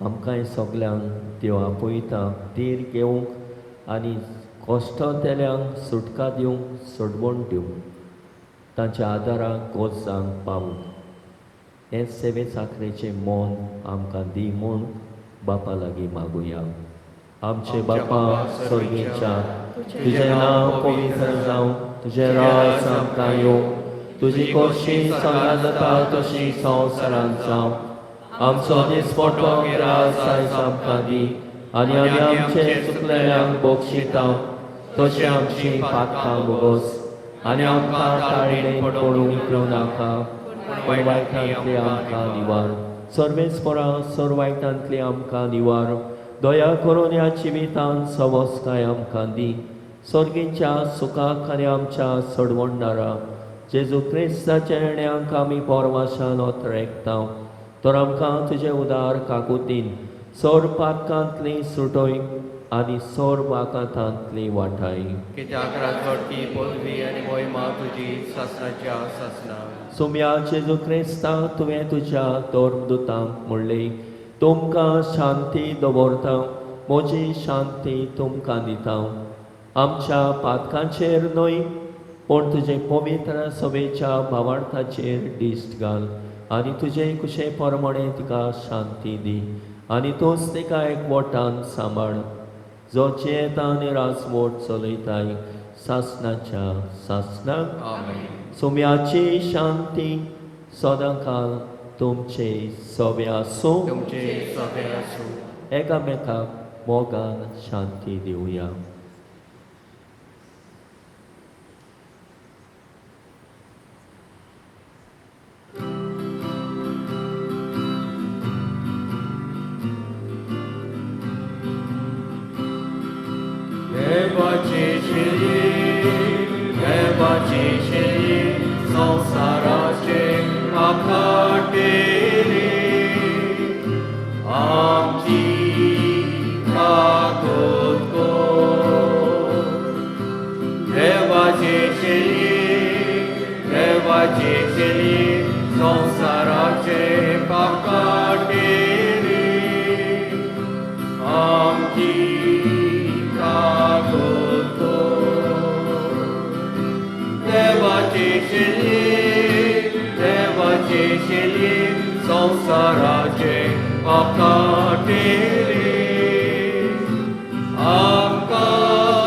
आमकांय सगल्यांक त्यो आपयता. धीर घेवंक आनी कश्ट तेल्यांक सुटका दिवंक सोडवण दिवंक तांच्या आदाराक गोजांक पावूंक हे सेवे साखरेचें मोल आमकां दी म्हूण बापा लागीं मागुया. आमचे बापा स्वर्गीच्या तुजें नांव पवित्र जावं तुजें राज आमकां येवं तुजी खोशी संगा जाता तशी संवसारांत जावं. आमचो दिसपट्टो गिरास आयज आमकां दी आनी आमी आमचे चुकलेल्यांक बोगशितां तशी आमची पातकां बोगोस आनी आमकां ताळणेन पडूंक दिवं नाका पण वायटांतली आमकां निवार. सर्वेस्परा सर वायटांतली आमकां निवार. दया करून ह्या जिवितांत सवस्काय आमकां दी. सर्गीच्या सुखाक आनी आमच्या सडवणदारा जेजू क्रिस्ताच्या येण्याक आमी पोरवाशान ओतरेकता तर आमकां तुजें उदार काकुतीन सर पातकांतली सुटोय आनी सर वाकातांतली वाटाय. कित्याक राजवटी पदवी आनी मोहिमा तुजी सासणाच्या सासना. सुम्या जेजू क्रिस्ता तुवें तुज्या धर्मदुतांक म्हणलें तुमकां शांती दवरता म्हजी शांती तुमकां दिता. आमच्या पातकांचेर न्हय पूण तुजे पवित्र सभेच्या भावार्थाचेर दिश्ट घाल आनी तुजे कुशे प्रमाणे तिका शांती दी आनी तूंच तिका एकवटान सांबाळ जो चेता आनी रासवट चलयताय सासणाच्या सासणाक. आमेन. सुम्याची शांती सदांकाल तुमचे सवे आसूं. तुमचे सगळे आसूं. एकामेकाक मोगान शांती दिवया. देवाचे शेळी संसाराचे आखाटेरे आमची काकोत कर. देवाचे शेळी संसाराचे आखाटेरे आमची देवाचे शेळी संसाराचे आखाटेरे आमकां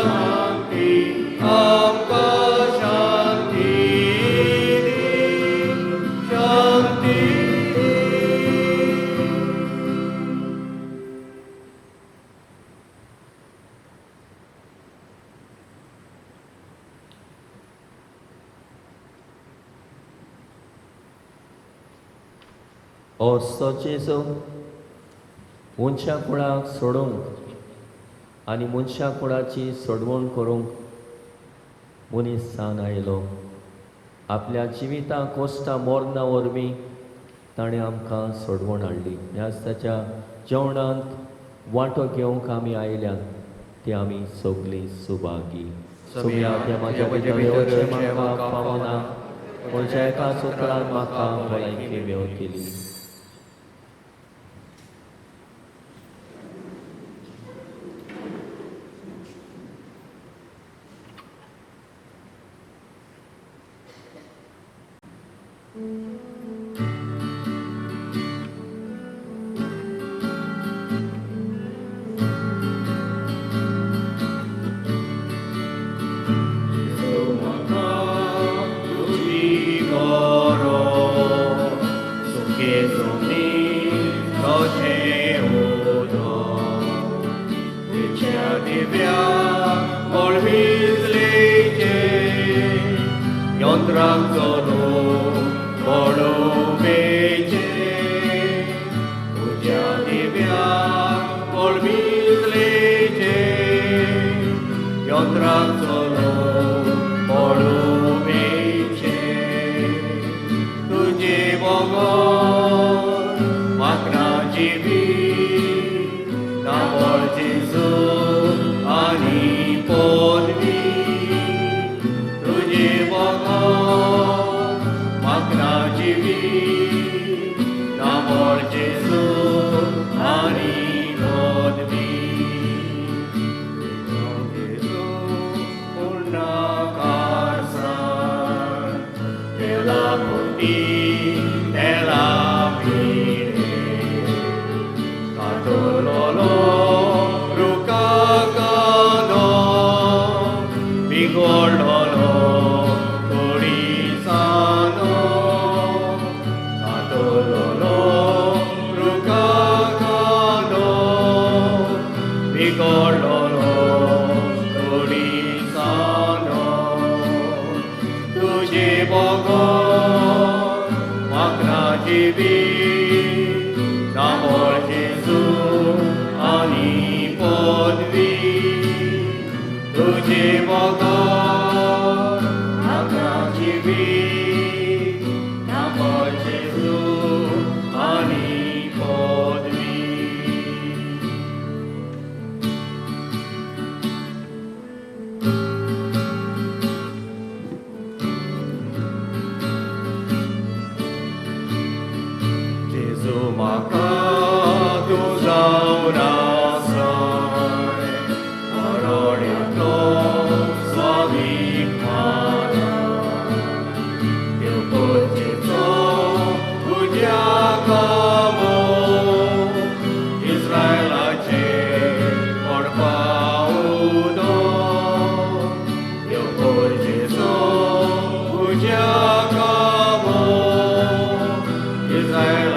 शांती शांती. असो जेजू मनशा कुळाक सोडूंक आनी मनशा कुळाची सोडवण करूंक मनीस जावन आयलो. आपल्या जिविता कोश्टा मोरना वरवीं ताणें आमकां सोडवण हाडली. ह्याच ताच्या जेवणांत वांटो घेवंक आमी आयल्यात ती आमी सगळीं सुभागी. सुम्या त्या म्हाज्या भितर येवचें म्हाका पावना पूण ज्या एका उतरान म्हाका भलायकी मेळटली. Bigol holo, Tori san Lolo, Rukakano, Vigololo, Turisano, Tuji Bogo, Magna Jivi, Namor Jesu, Ani Podvi, Tuji Bogo, Magna Jivi, Namor Jesu, Ani Podvi. Jesu maka tu zaurasai, ororiato swabikmana, Teu Jesu ujiakamu, Israel ace orpaudo, Teu Jesu ujiakamu, Israel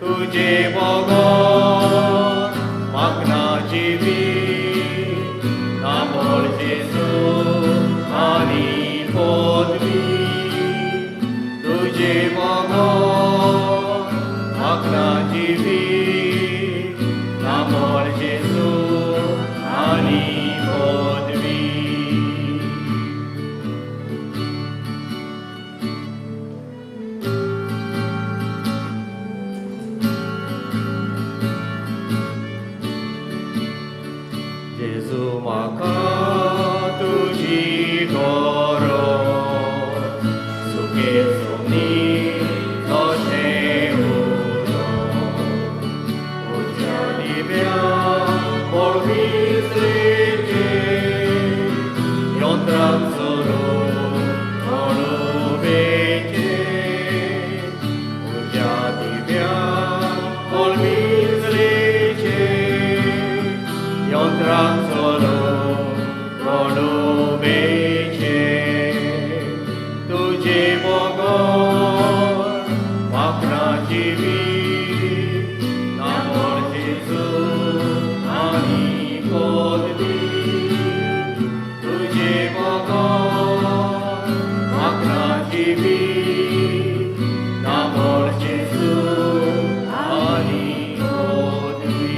तुझे बगोर magna jivi namor Jesu ani podvi तुझे बगोर magna jivi namor Jesu ani podvi. Jesu maka tuji goro suke suni toshe uno ujani bia por visrike yondram solo oro beke ujani bia por visrike Yondram solo kono beche tujhe bogor magna jivi namor Jesu ani podvi tujhe bogor magna jivi namor Jesu ani podvi.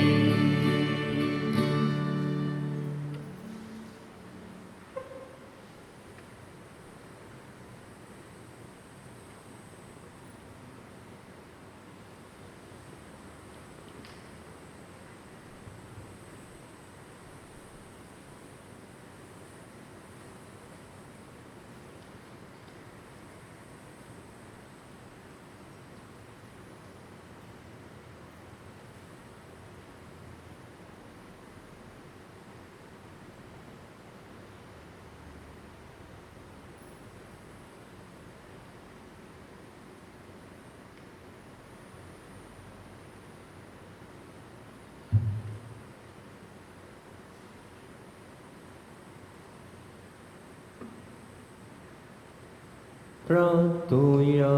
प्रार्थूया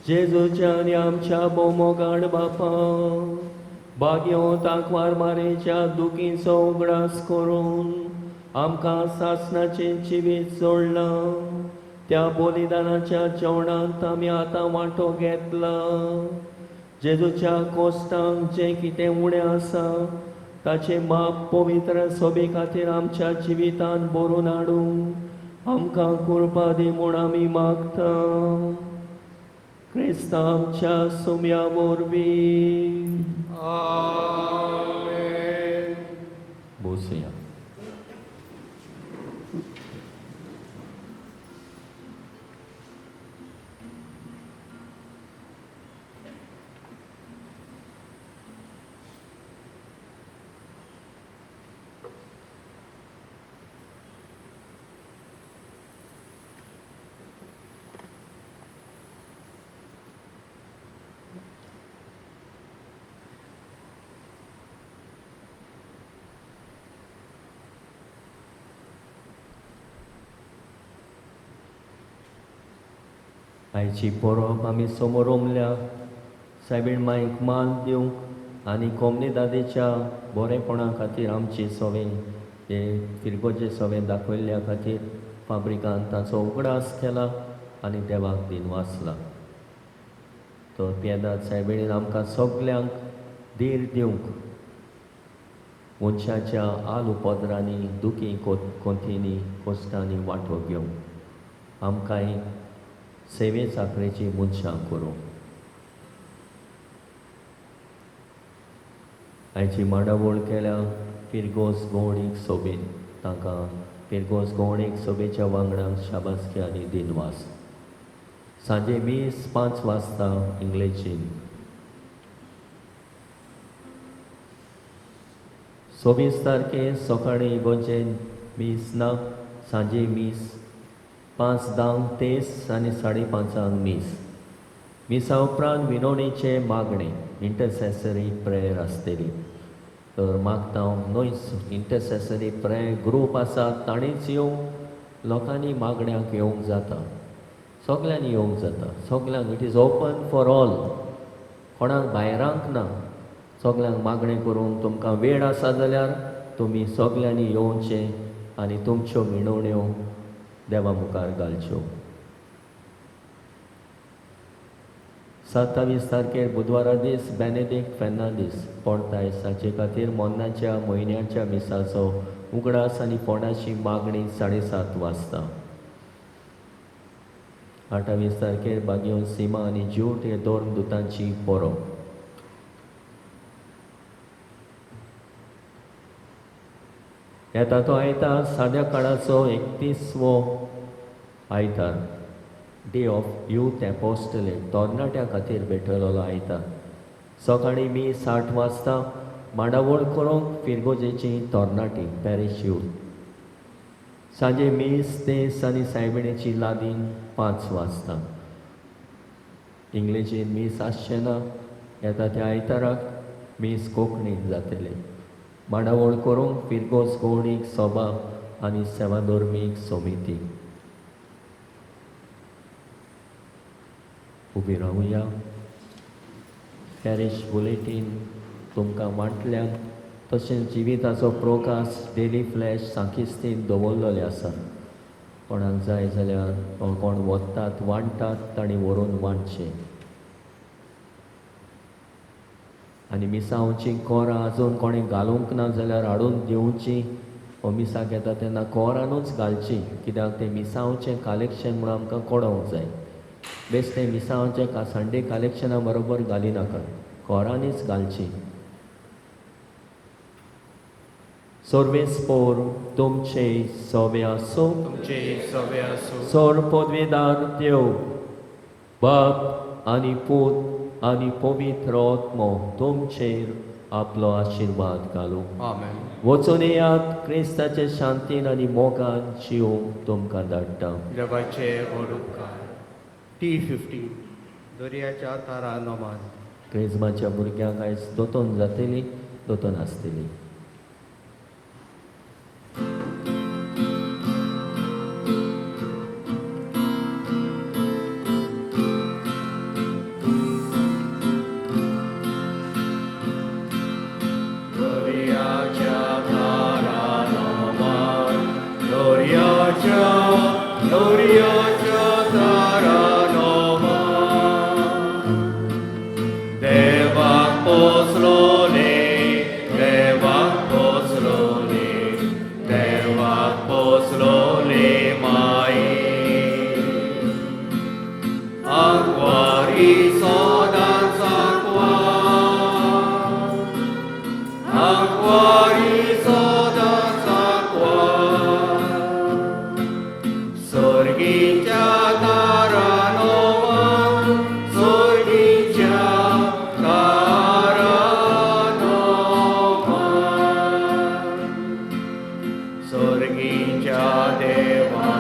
जेजूच्या आनी आमच्या बोमोगाड बापा भाग्यो तांकवार मारेच्या दुखीचो उगडास करून आमकां सासणाचें जिवीत जोडलां त्या बलिदानाच्या जेवणांत आमी आतां वांटो घेतला जेजूच्या कोश्टांक जें कितें उणें आसा ताचें माप पवित्र सोबे खातीर आमच्या जिवितांत बरोवन हाडूंक आमकां कृपा दी म्हूण आमी मागता क्रिस्ता आमच्या सुम्या वरवीं Amen. बसुया आयची परब आमी समोर उमल्या सायबीण मांयक मान दिवंक आनी कोमनी दादेच्या बरेपणा खातीर आमची सवें हे फिरगोचे सवें दाखयल्ल्या खातीर फाब्रिकान ताचो उगडास केला आनी देवाक दिन वाचला. तो पेदाद सायबीणीन आमकां सगल्यांक धीर दिवंक मनशाच्या आल उपद्रांनी दुखी कोंतींनी कोश्टांनी वांटो घेवंक आमकांय सेवे चाकरेची मनशां करूंक. आयची मांडावळ केल्या फिरगोस गवणीक सोबीन ताका फिरगोस गवणीक सोबेच्या वांगडाक शाबासकी आनी दिनवास. सांजे 5 वाजता इंग्लिशीन 26 तारखेर सकाळी इगोर्जे मीस ना सांजे मीस 5:10 तेस आनी 5:30 मीस. मिसा उपरांत विनोणेचे मागणे इंटरसेसरी प्रेयर आसतली. तर मागता नोयस इंटरसेसरी प्रेयर ग्रूप आसा ताणीच येवंक लोकांनी मागण्यांक येवंक जाता. सगल्यांनी येवंक जाता. सगल्यांक it is open for all. कोणाक भायरांक ना. सगल्यांक मागणें करूंक तुमकां वेळ आसा जाल्यार तुमी सगल्यांनी येवचें आनी तुमच्यो विणवण्यो देवा मुखार घालच्यो. 27 तारखेर बुधवारा दीस बेनेडिक्ट फेर्नांदीस पोर्तायस हाचे खातीर मोन्नाच्या म्हयन्याच्या मिसाचो उगडास आनी पोंडाची मागणी 7:30 वाजता. 28 तारखेर बागयो सिमा आनी ज्यूट हे 2 दुतांची परब. येता तो आयतार साद्या काळाचो 31वो आयतार डे ऑफ यूथ एपोस्टलेट तरणाट्या खातीर भेटलेलो आयतार. सकाळी 8 वाजता मांडावळ करूंक फिरगोजेची तरणाटी पॅरिश यूथ. सांजे 20 तेस आनी सायबिणेची लादीन 5 वाजता. इंग्लिशीन मीस आसचें ना. येता त्या आयताराक मीस कोंकणीन जातले. मांडावळ करूंक फिरगोस गवणीक सभा आनी सेवाधर्मीक समिती. उबी रावया. पॅरिश बुलेटीन तुमकां वांटल्या तशेंच जिविताचो प्रोकास डेली फ्लॅश साकिस्तीन दवरलेले आसा. कोणाक जाय जाल्यार कोण वतात वांटतात तांणी व्हरून वांटचें. आनी मिसांवचीं कोरां आजून कोणें घालूंक ना जाल्यार हाडून दिवचीं. हो मिसाक येता तेन्ना कोरानूच घालचीं कित्याक तें मिसांवचें कलेक्शन म्हणून आमकां कळोवंक जाय. बेश्टें मिसांवचें संडे कलेक्शना बरोबर घालिनाका. कोरांनीच घालचीं. सोर्वेस्पोर तुमचे सोवे आसूं. तुमचे सवे आसूं. सोर पदवेदार देव बाप आनी पूत आनी पवित्र आत्मो तुमचेर आपलो आशिर्वाद घालूं. आमेन. वचून येयात क्रिस्ताचे शांतीन आनी मोगान जीव तुमकां धाडटा. देवाचे व्हड उपकार. T15 दर्याच्या तारा नमान. क्रिस्माच्या भुरग्यांक आयज दोतोन जातली दोतोन आसतली. दर्याच्या तारा नमान. दर्याच्या तारा नमान. देवाक पोसलोले. देवाक पोसलोले. देवाक पोसलोले माये. आंकवारी सोदां सांकवार. आंकवारी सोदां सांकवार. सोर्गीच्या तारा नमान. सोर्गीच्या तारा नमान. सोर्गीच्या देवा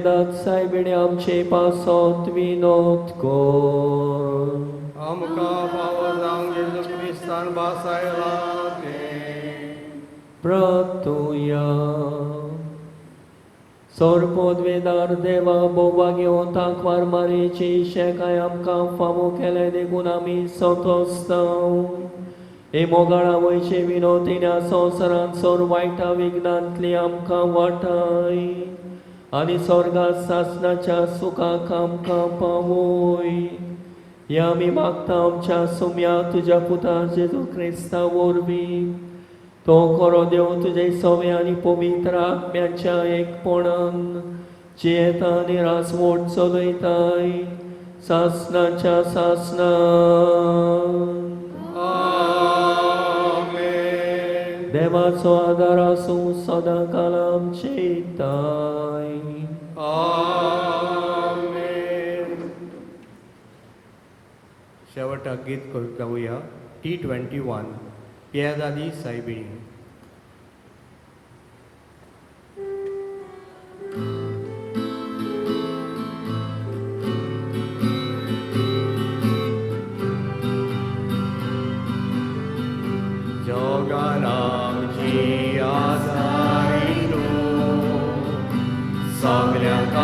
येदात सायबिणे आमचे पासत विनोद कोर. आमकां फावो जावंक जेजू क्रिस्तान बासायला ते प्रतुया सोरपोदवेदार देवा बोबा घेवन तांकवार मारेची शेकाय आमकां फावो केले देखून आमी संतोस्तांव. हे मोगाळा वयचे विनोदिन्या संवसारांत सोर वायटा विघ्नांतली आमकां वाटाय आनी स्वर्गांत सासणाच्या सुखाक आमकां पावोय. हे आमी मागता आमच्या सुम्या तुज्या पुता जेजू क्रिस्ता वरवीं. तो खरो देव तुजे सवे आनी पवित्र आत्म्याच्या एकपणान जियेता आनी रासवट चलयताय सासणाच्या सासणान. देवाचो आदार आसूं सदां काल आमचेताय. शेवटाक गीत गावया T21 पियेदादी सायबिणी. जोगान आमची आसाय तूं सगळ्यांक